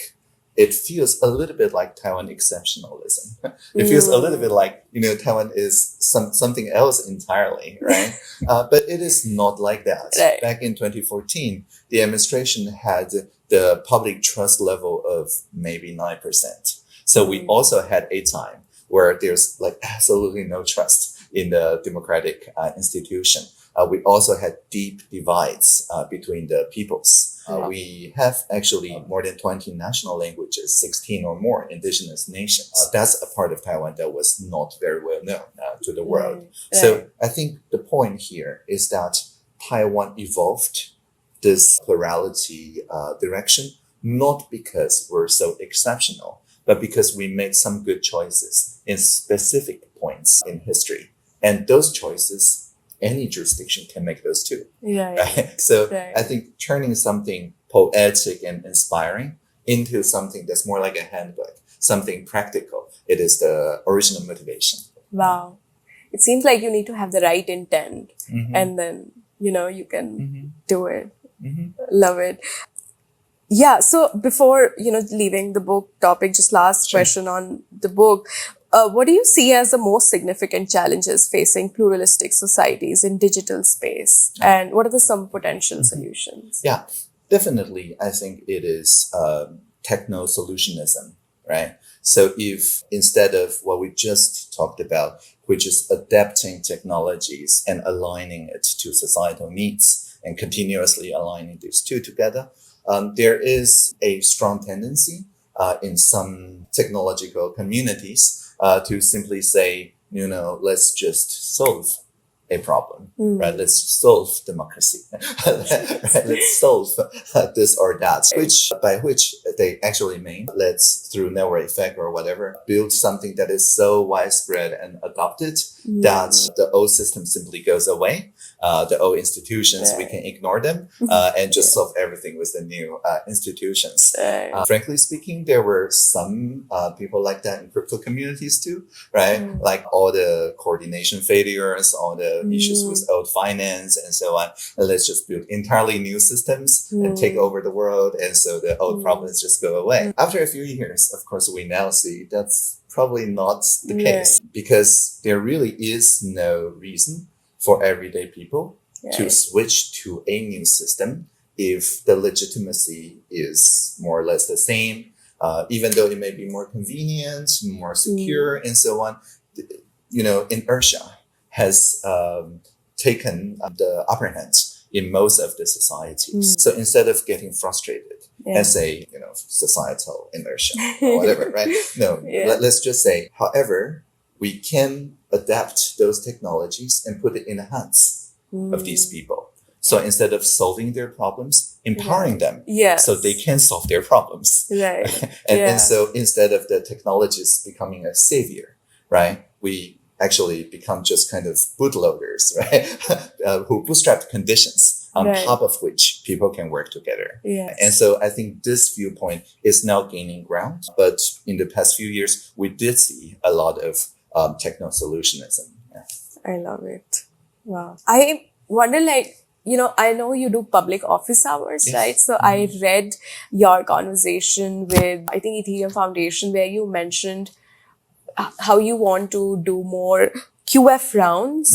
it feels a little bit like Taiwan exceptionalism. It feels a little bit like, Taiwan is something else entirely, right? But it is not like that. Right. Back in 2014, the administration had the public trust level of maybe 9%. So we also had a time where there's like absolutely no trust in the democratic institution. We also had deep divides between the peoples. We have actually more than 20 national languages, 16 or more indigenous nations. That's a part of Taiwan that was not very well known to the world. Right. So I think the point here is that Taiwan evolved this plurality direction, not because we're so exceptional, but because we made some good choices in specific points in history. And those choices, any jurisdiction can make those too. Right? So I think turning something poetic and inspiring into something that's more like a handbook, something practical, it is the original motivation. Wow. It seems like you need to have the right intent and then, you can do it. Love it. Yeah. So before, leaving the book topic, just last question on the book. What do you see as the most significant challenges facing pluralistic societies in digital space? And what are some potential solutions? Yeah, definitely. I think it is techno-solutionism, right? So if instead of what we just talked about, which is adapting technologies and aligning it to societal needs and continuously aligning these two together, there is a strong tendency in some technological communities to simply say, let's just solve a problem, right? Let's solve democracy, right? Let's solve this or that, by which they actually mean let's, through network effect or whatever, build something that is so widespread and adopted that the old system simply goes away. The old institutions, we can ignore them and just solve everything with the new institutions. Frankly speaking, there were some people like that in crypto communities too, right? Like all the coordination failures, all the issues with old finance and so on. And let's just build entirely new systems and take over the world. And so the old problems just go away. After a few years, of course, we now see that's probably not the case because there really is no reason for everyday people to switch to a new system if the legitimacy is more or less the same, even though it may be more convenient, more secure, and so on. Inertia has taken the upper hand in most of the societies. So instead of getting frustrated as a societal inertia or whatever, right? No, let's just say, however, we can adapt those technologies and put it in the hands of these people. So instead of solving their problems, empowering them so they can solve their problems. And so instead of the technologists becoming a savior, right, we actually become just kind of bootloaders, right, who bootstrap conditions on top of which people can work together. And so I think this viewpoint is now gaining ground. But in the past few years, we did see a lot of techno-solutionism. I love it. Wow. I wonder, I know you do public office hours, right? So I read your conversation with, I think, Ethereum Foundation, where you mentioned how you want to do more QF rounds.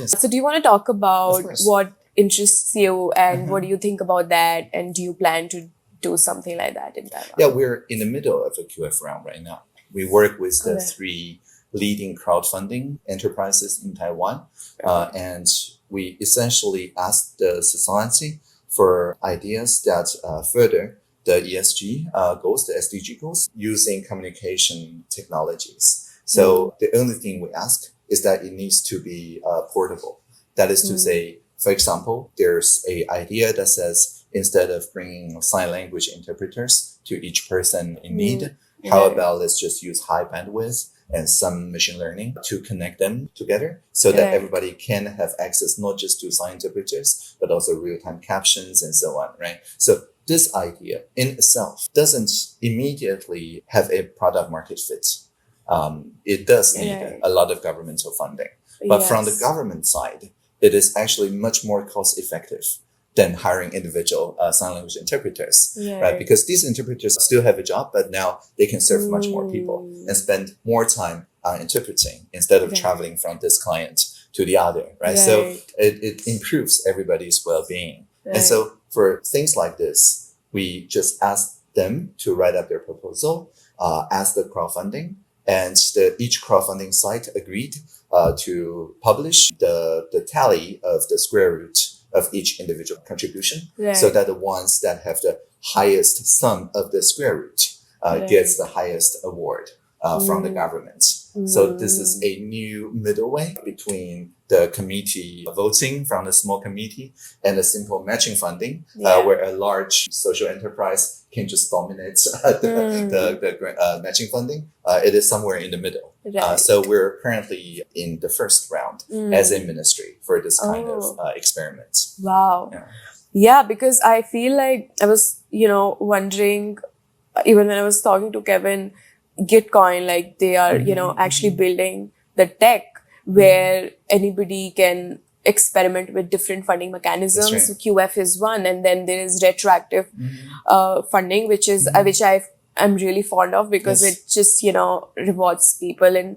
So do you want to talk about what interests you and what do you think about that? And do you plan to do something like that in Taiwan? Yeah, we're in the middle of a QF round right now. We work with the three leading crowdfunding enterprises in Taiwan. And we essentially ask the society for ideas that further the ESG goals, the SDG goals, using communication technologies. So the only thing we ask is that it needs to be portable. That is to say, for example, there's an idea that says, instead of bringing sign language interpreters to each person in need, how about let's just use high bandwidth and some machine learning to connect them together so that everybody can have access not just to sign interpreters, but also real-time captions and so on, right? So this idea in itself doesn't immediately have a product market fit. It does need a lot of governmental funding. But from the government side, it is actually much more cost effective than hiring individual sign language interpreters, right? Because these interpreters still have a job, but now they can serve much more people and spend more time interpreting instead of traveling from this client to the other, right? So it improves everybody's well-being. And so for things like this, we just ask them to write up their proposal, ask the crowdfunding, and each crowdfunding site agreed to publish the tally of the square root of each individual contribution, so that the ones that have the highest sum of the square root gets the highest award from the government. So this is a new middle way between the committee voting from the small committee and the simple matching funding, where a large social enterprise can just dominate the matching funding. It is somewhere in the middle. So we're currently in the first round as a ministry for this kind of experiment. Wow. Yeah, because I feel like I was, wondering, even when I was talking to Kevin, Gitcoin, like they are, actually building the tech where anybody can experiment with different funding mechanisms. Right. So QF is one, and then there is retroactive funding, which I'm really fond of because it just, rewards people and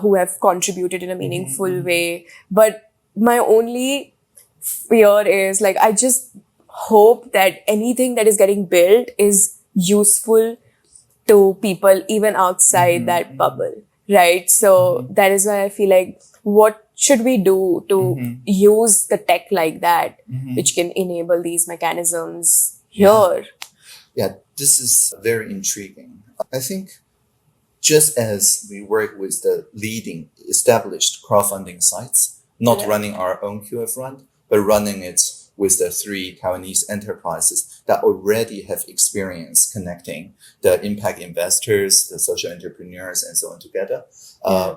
who have contributed in a meaningful way. But my only fear is like, I just hope that anything that is getting built is useful to people even outside that bubble, right? So that is why I feel like, what should we do to use the tech like that, which can enable these mechanisms here? Yeah, this is very intriguing. I think just as we work with the leading established crowdfunding sites, not running our own QF run, but running it with the 3 Taiwanese enterprises that already have experience connecting the impact investors, the social entrepreneurs, and so on together.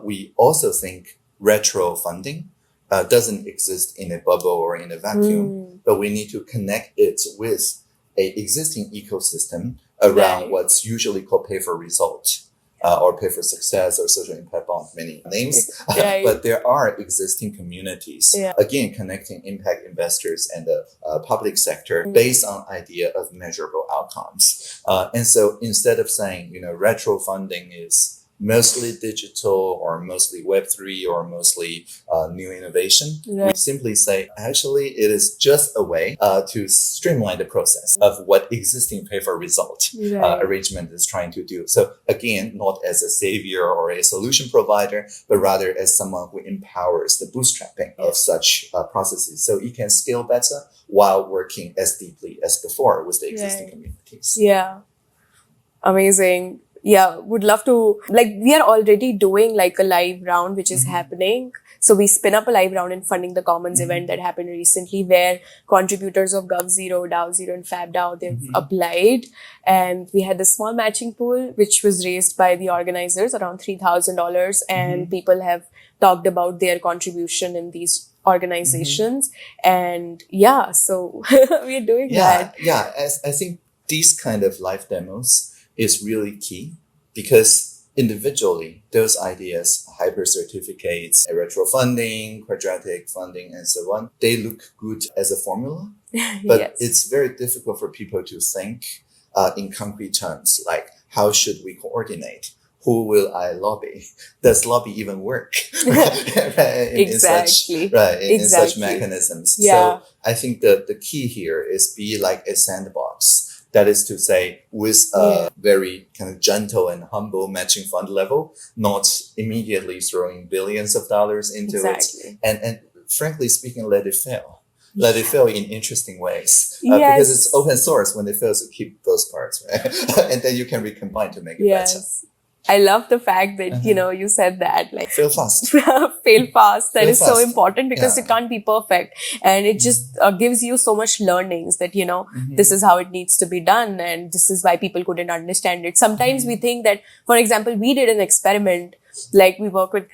We also think retro funding doesn't exist in a bubble or in a vacuum, but we need to connect it with an existing ecosystem around what's usually called pay for result. Or pay for success or social impact bond, many names. But there are existing communities, again, connecting impact investors and the public sector based on idea of measurable outcomes. And so instead of saying, retro funding is mostly digital or mostly Web3 or mostly new innovation, we simply say, actually, it is just a way to streamline the process of what existing pay for result arrangement is trying to do. So again, not as a savior or a solution provider, but rather as someone who empowers the bootstrapping of such processes. So it can scale better while working as deeply as before with the existing communities. Yeah. Amazing. Yeah, would love to, we are already doing a live round, which is happening. So we spin up a live round in Funding the Commons event that happened recently, where contributors of GovZero, DAO0, and FabDAO, they've applied. And we had the small matching pool, which was raised by the organizers, around $3,000. And people have talked about their contribution in these organizations. And so we're doing that. Yeah, I think these kind of live demos is really key, because individually, those ideas, hyper certificates, retro funding, quadratic funding, and so on, they look good as a formula, but it's very difficult for people to think in concrete terms, like how should we coordinate? Who will I lobby? Does lobby even work? In such mechanisms. So I think the key here is be like a sandbox. That is to say, with a very kind of gentle and humble matching fund level, not immediately throwing billions of dollars into it. And frankly speaking, let it fail. Let it fail in interesting ways. Because it's open source. When it fails, you keep those parts, right? And then you can recombine to make it better. I love the fact that, you said that. Fail fast. Fail fast. That is so important, because it can't be perfect. And it just gives you so much learnings that, this is how it needs to be done. And this is why people couldn't understand it. Sometimes we think that, for example, we did an experiment, I work with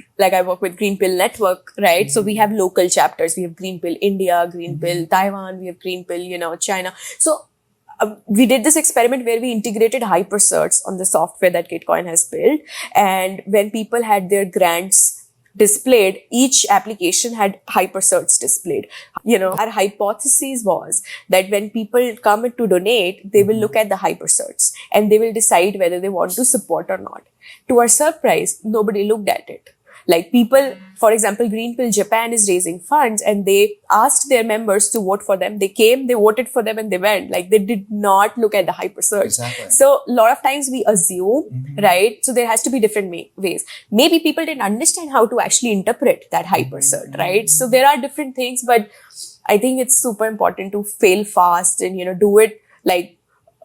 GreenPilled Network, right? So we have local chapters. We have GreenPilled India, GreenPilled Taiwan, we have GreenPilled, China. So we did this experiment where we integrated hypercerts on the software that Gitcoin has built. And when people had their grants displayed, each application had hypercerts displayed. Our hypothesis was that when people come to donate, they will look at the hypercerts and they will decide whether they want to support or not. To our surprise, nobody looked at it. Like people, for example, GreenPilled Japan is raising funds and they asked their members to vote for them. They came, they voted for them and they went. Like they did not look at the hypersearch. Exactly. So a lot of times we assume, right? So there has to be different ways. Maybe people didn't understand how to actually interpret that hypersearch, right? So there are different things, but I think it's super important to fail fast and, do it like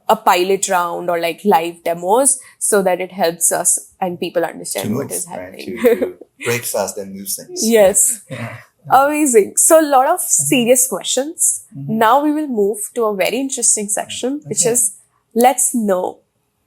a pilot round or like live demos so that it helps us and people understand what is happening. Right? To break fast and move things. Yes. Yeah. Amazing. So a lot of serious questions. Now we will move to a very interesting section, which is let's know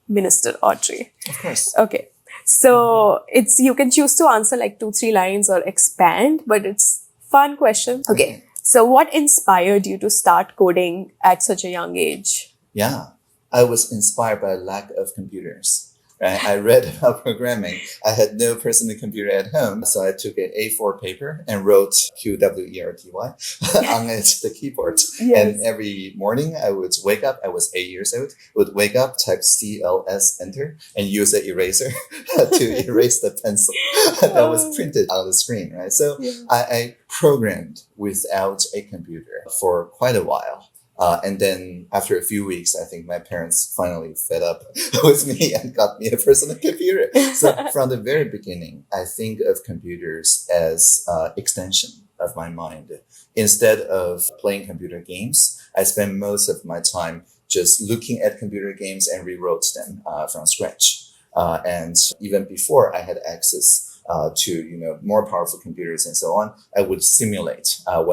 Minister Audrey. Of course. Okay. So you can choose to answer like 2-3 lines or expand, but it's fun question. Okay. So what inspired you to start coding at such a young age? Yeah. I was inspired by lack of computers. Right? I read about programming. I had no personal computer at home, so I took an A4 paper and wrote QWERTY on the keyboard. Yes. And every morning I would wake up. I was 8 years old. Would wake up, type CLS, enter, and use an eraser to erase the pencil that was printed on the screen. Right. So I programmed without a computer for quite a while. And then after a few weeks, I think my parents finally fed up with me and got me a personal computer. So from the very beginning, I think of computers as extension of my mind. Instead of playing computer games, I spend most of my time just looking at computer games and rewrote them from scratch. And even before I had access to more powerful computers and so on, I would simulate how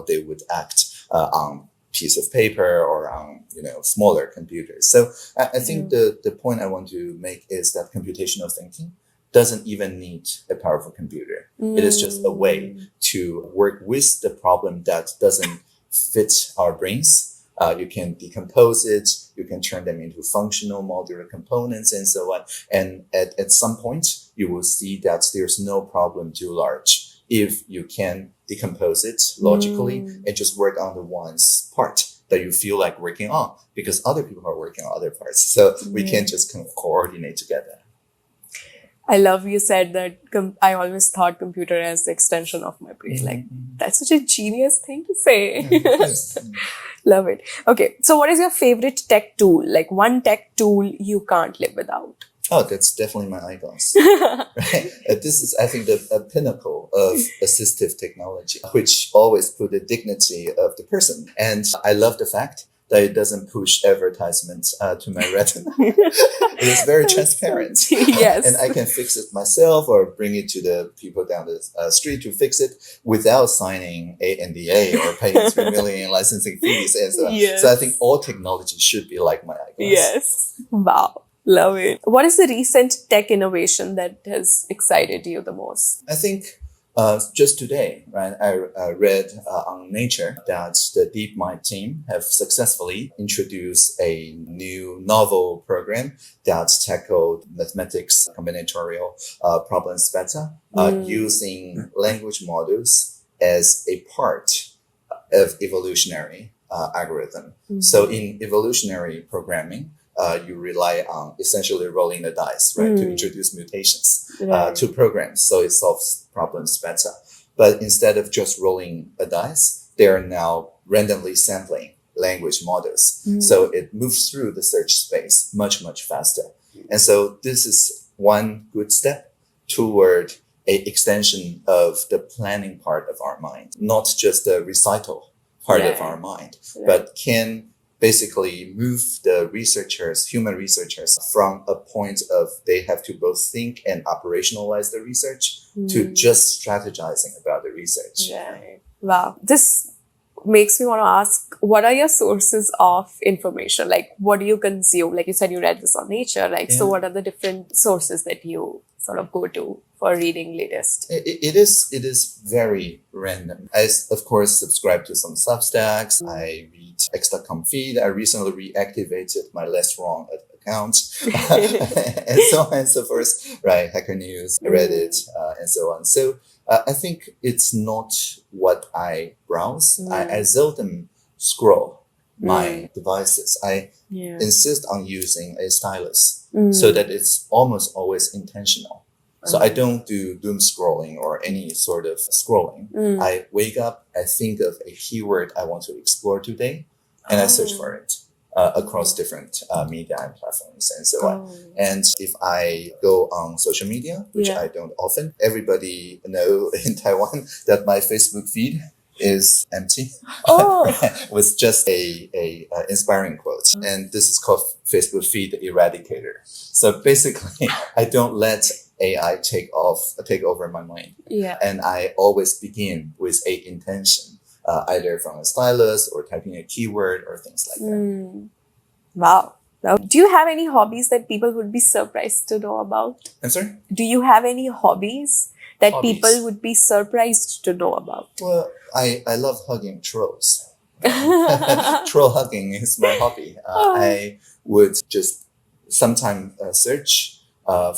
they would act on piece of paper or on smaller computers. So I think the point I want to make is that computational thinking doesn't even need a powerful computer. It is just a way to work with the problem that doesn't fit our brains. You can decompose it, you can turn them into functional modular components and so on. And at some point, you will see that there's no problem too large if you can decompose it logically and just work on the one's part that you feel like working on, because other people are working on other parts. So we can just kind of coordinate together. I love you said that I always thought computer as the extension of my brain. Like, that's such a genius thing to say. Love it. Okay. So what is your favorite tech tool? Like one tech tool you can't live without? Oh, that's definitely my icons. Right? This is, I think, the pinnacle of assistive technology, which always put the dignity of the person. And I love the fact that it doesn't push advertisements to my retina. It is very transparent. Yes. And I can fix it myself or bring it to the people down the street to fix it without signing a NDA or paying 3 million licensing fees. And so, so I think all technology should be like my icons. Yes. Wow. Love it. What is the recent tech innovation that has excited you the most? I think just today, right, I read on Nature that the DeepMind team have successfully introduced a new novel program that tackled mathematics combinatorial problems better using language models as a part of evolutionary algorithm. So in evolutionary programming, you rely on essentially rolling the dice, right, to introduce mutations to programs, so it solves problems better. But instead of just rolling a dice, they are now randomly sampling language models. So it moves through the search space much, much faster. And so this is one good step toward an extension of the planning part of our mind, not just the recital part of our mind, but can basically move the researchers, human researchers, from a point of they have to both think and operationalize the research to just strategizing about the research. Right. Wow. This makes me want to ask, what are your sources of information? Like, what do you consume? Like you said, you read this on Nature. Like, so what are the different sources that you sort of go to for reading latest? It is very random. I, of course, subscribe to some Substacks. I read X.com feed. I recently reactivated my Less Wrong account, and so on and so forth, right? Hacker News, Reddit, and so on. So I think it's not what I browse. I seldom scroll my devices. I insist on using a stylus so that it's almost always intentional. So I don't do doom scrolling or any sort of scrolling. I wake up, I think of a keyword I want to explore today, and I search for it across different media and platforms and so on. And if I go on social media, which I don't often, everybody know in Taiwan that my Facebook feed is empty with just a inspiring quote. And this is called Facebook feed eradicator. So basically, I don't let AI take over my mind. And I always begin with a intention, either from a stylus or typing a keyword or things like that. Wow. Now, do you have any hobbies that people would be surprised to know about? I'm sorry? Do you have any hobbies that people would be surprised to know about? Well, I love hugging trolls. Troll hugging is my hobby. I would just sometimes search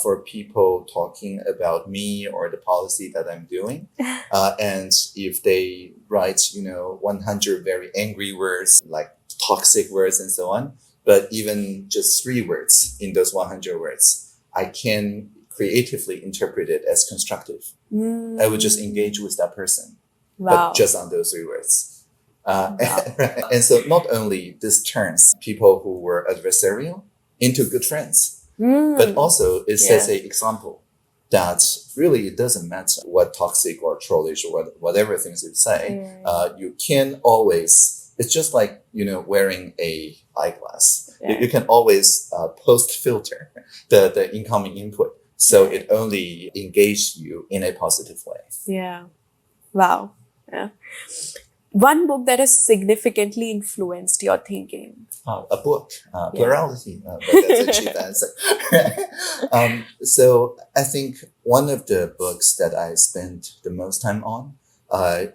for people talking about me or the policy that I'm doing. And if they write, 100 very angry words, like toxic words and so on, but even just 3 words in those 100 words, I can creatively interpret it as constructive. I would just engage with that person, but just on those 3 words. And so not only this turns people who were adversarial into good friends, but also it sets an example that really it doesn't matter what toxic or trollish or whatever things you say. You can always, it's just like, wearing a eyeglass. You can always post filter the incoming input. So it only engages you in a positive way. Yeah. Wow. Yeah. One book that has significantly influenced your thinking. A book, Plurality, but that's a cheap answer. So I think one of the books that I spent the most time on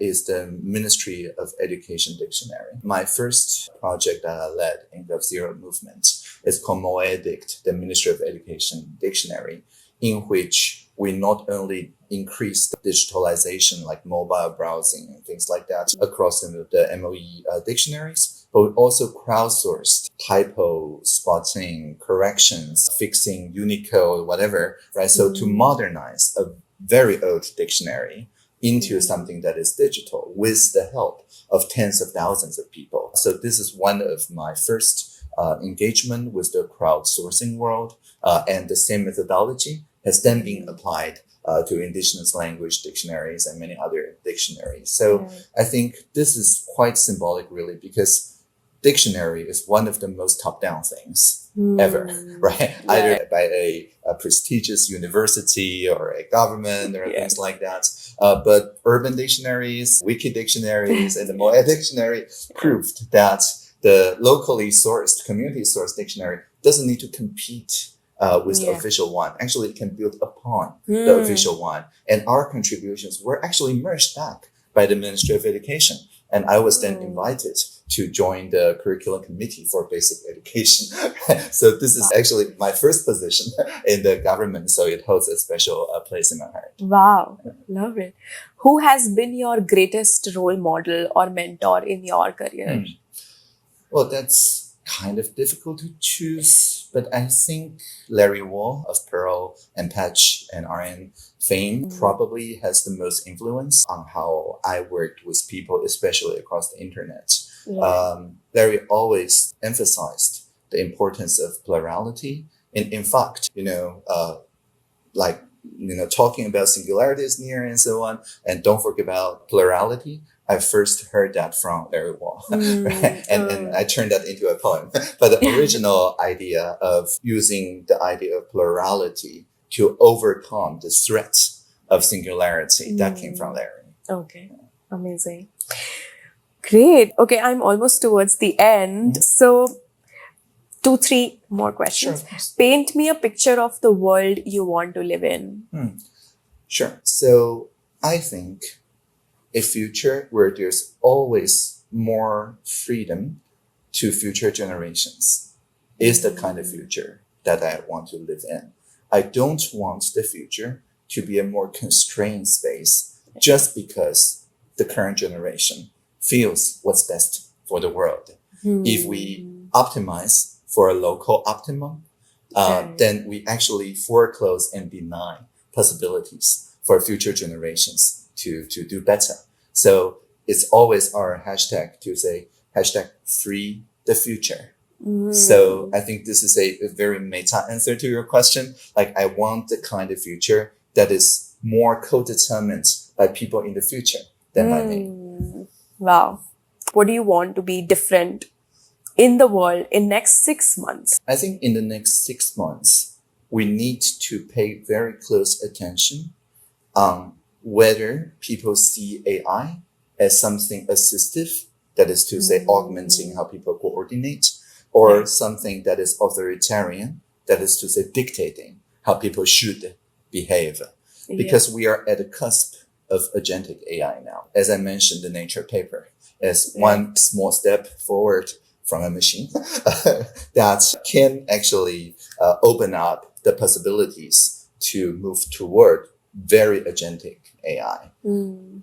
is the Ministry of Education Dictionary. My first project that I led in GovZero Movement is called MOEDICT, the Ministry of Education Dictionary, in which we not only increased digitalization like mobile browsing and things like that across the MOE dictionaries, but we also crowdsourced typo spotting, corrections, fixing Unicode, whatever, right? So to modernize a very old dictionary into something that is digital with the help of tens of thousands of people. So this is one of my first engagement with the crowdsourcing world, and the same methodology has then been applied to indigenous language dictionaries and many other dictionaries. So I think this is quite symbolic, really, because dictionary is one of the most top-down things ever, right? Either by a prestigious university or a government or things like that. But urban dictionaries, wiki dictionaries, and the Moe dictionary proved that the locally sourced, community sourced dictionary doesn't need to compete with the official one. Actually, it can build upon the official one. And our contributions were actually merged back by the Ministry of Education. And I was then invited to join the curriculum committee for basic education. So this is actually my first position in the government. So it holds a special place in my heart. Wow. Love it. Who has been your greatest role model or mentor in your career? Well, that's kind of difficult to choose, but I think Larry Wall of Pearl and Patch and RN fame probably has the most influence on how I worked with people, especially across the internet. Larry always emphasized the importance of plurality. In fact, talking about singularity is near and so on, and don't forget about plurality. I first heard that from Larry Wall, right? and I turned that into a poem. But the original idea of using the idea of plurality to overcome the threat of singularity, that came from Larry. Okay, amazing. Great. Okay, I'm almost towards the end. So 2-3 more questions. Sure. Paint me a picture of the world you want to live in. Sure. So I think a future where there's always more freedom to future generations is the kind of future that I want to live in. I don't want the future to be a more constrained space just because the current generation feels what's best for the world. If we optimize for a local optimum, then we actually foreclose and deny possibilities for future generations to do better. So it's always our hashtag to say, hashtag free the future. So I think this is a very meta answer to your question. Like, I want the kind of future that is more co-determined by people in the future than by me. Wow. What do you want to be different in the world in next 6 months? I think in the next 6 months, we need to pay very close attention on whether people see AI as something assistive, that is to say augmenting how people coordinate, or something that is authoritarian, that is to say dictating how people should behave. Because we are at the cusp of agentic AI now. As I mentioned, the Nature paper is one small step forward from a machine that can actually open up the possibilities to move toward very agentic AI.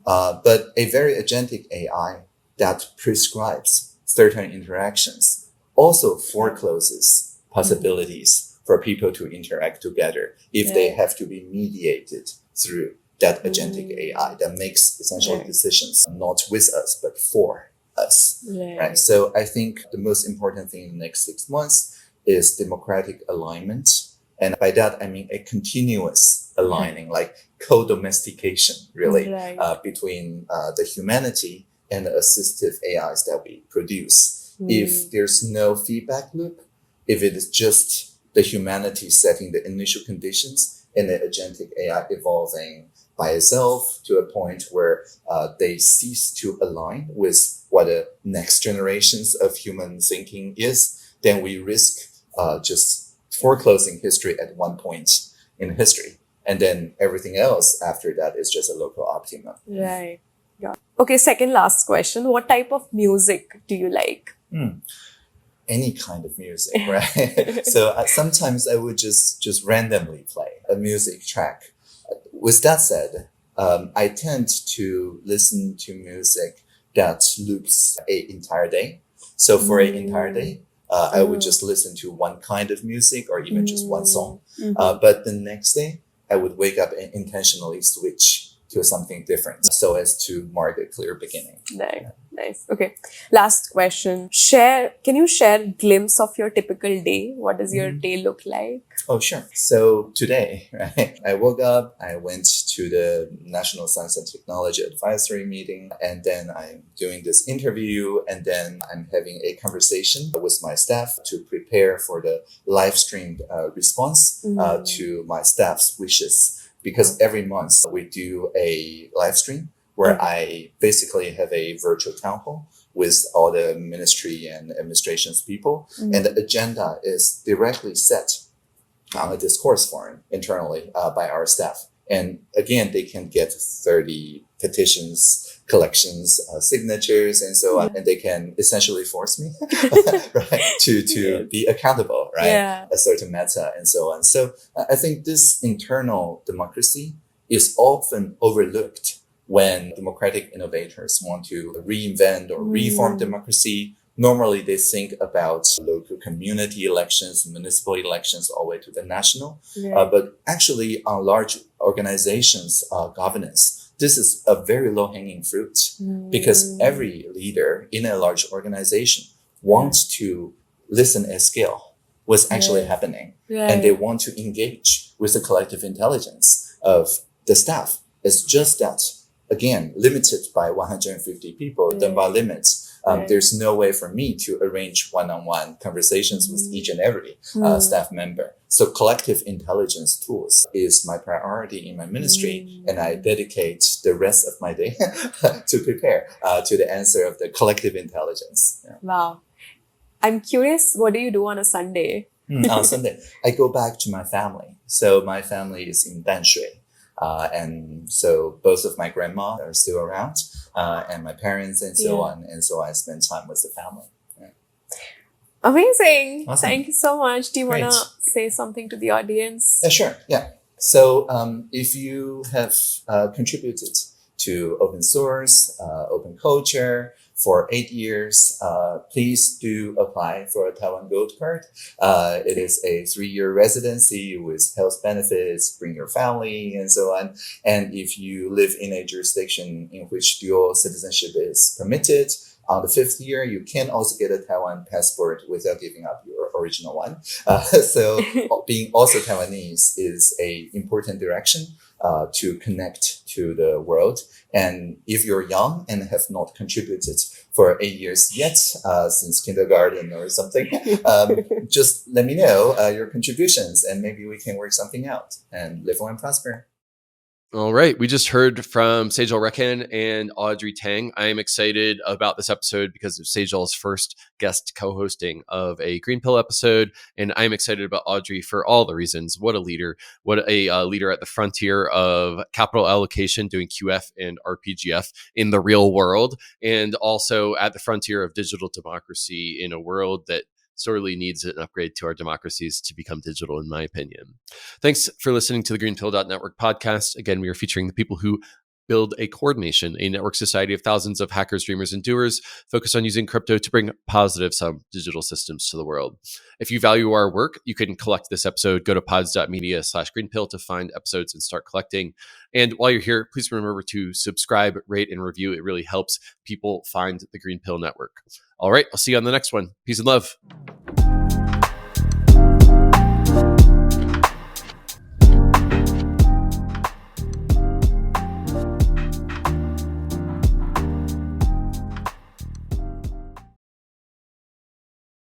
But a very agentic AI that prescribes certain interactions also forecloses possibilities for people to interact together if they have to be mediated through that agentic AI that makes essential decisions not with us, but for us. Right? So I think the most important thing in the next 6 months is democratic alignment. And by that, I mean a continuous aligning, like co-domestication, really, between the humanity and the assistive AIs that we produce. If there's no feedback loop, if it is just the humanity setting the initial conditions and the agentic AI evolving by itself to a point where they cease to align with what the next generations of human thinking is, then we risk just foreclosing history at one point in history. And then everything else after that is just a local optimum. Right. Yeah. Okay, second last question. What type of music do you like? Any kind of music, right? So sometimes I would just randomly play a music track. With that said, I tend to listen to music that loops an entire day. So for an entire day, I would just listen to one kind of music or even just one song. But the next day, I would wake up and intentionally switch to something different so as to mark a clear beginning. Nice. Okay. Last question. Can you share a glimpse of your typical day? What does your day look like? Oh, sure. So today, right, I woke up, I went to the National Science and Technology Advisory meeting, and then I'm doing this interview, and then I'm having a conversation with my staff to prepare for the live streamed response to my staff's wishes. Because every month we do a live stream where I basically have a virtual town hall with all the ministry and administrations people. And the agenda is directly set on a discourse forum internally by our staff. And again, they can get 30 petitions, collections, signatures, and so on. And they can essentially force me right, to be accountable, right? A certain matter and so on. So I think this internal democracy is often overlooked when democratic innovators want to reinvent or reform democracy. Normally, they think about local community elections, municipal elections, all the way to the national. But actually, on large organizations' governance, this is a very low-hanging fruit because every leader in a large organization wants to listen at scale what's actually happening. And they want to engage with the collective intelligence of the staff. It's just that, again, limited by 150 people, then by limits. There's no way for me to arrange one-on-one conversations with each and every staff member. So collective intelligence tools is my priority in my ministry, and I dedicate the rest of my day to prepare to the answer of the collective intelligence. Wow. I'm curious, what do you do on a Sunday? On Sunday, I go back to my family. So my family is in Danshui. And so both of my grandma are still around, and my parents and so on. And so I spend time with the family. Amazing. Awesome. Thank you so much. Do you want Great. to say something to the audience? Sure. Yeah. So if you have contributed to open source, open culture for 8 years, please do apply for a Taiwan Gold Card. It is a 3-year residency with health benefits, bring your family, and so on. And if you live in a jurisdiction in which dual citizenship is permitted, on the 5th year, you can also get a Taiwan passport without giving up your original one. So being also Taiwanese is an important direction to connect to the world. And if you're young and have not contributed for 8 years yet, since kindergarten or something, just let me know your contributions and maybe we can work something out and live on and prosper. All right. We just heard from Sejal Rekan and Audrey Tang. I am excited about this episode because of Sejal's first guest co-hosting of a Greenpill episode. And I'm excited about Audrey for all the reasons. What a leader. What a leader at the frontier of capital allocation, doing QF and RPGF in the real world. And also at the frontier of digital democracy in a world that sorely needs an upgrade to our democracies to become digital, in my opinion. Thanks for listening to the GreenPilled.network podcast. Again, we are featuring the people who build a coordination, a network society of thousands of hackers, dreamers, and doers focused on using crypto to bring positive some digital systems to the world. If you value our work, you can collect this episode. Go to pods.media/greenpill to find episodes and start collecting. And while you're here, please remember to subscribe, rate, and review. It really helps people find the Greenpill Network. All right, I'll see you on the next one. Peace and love.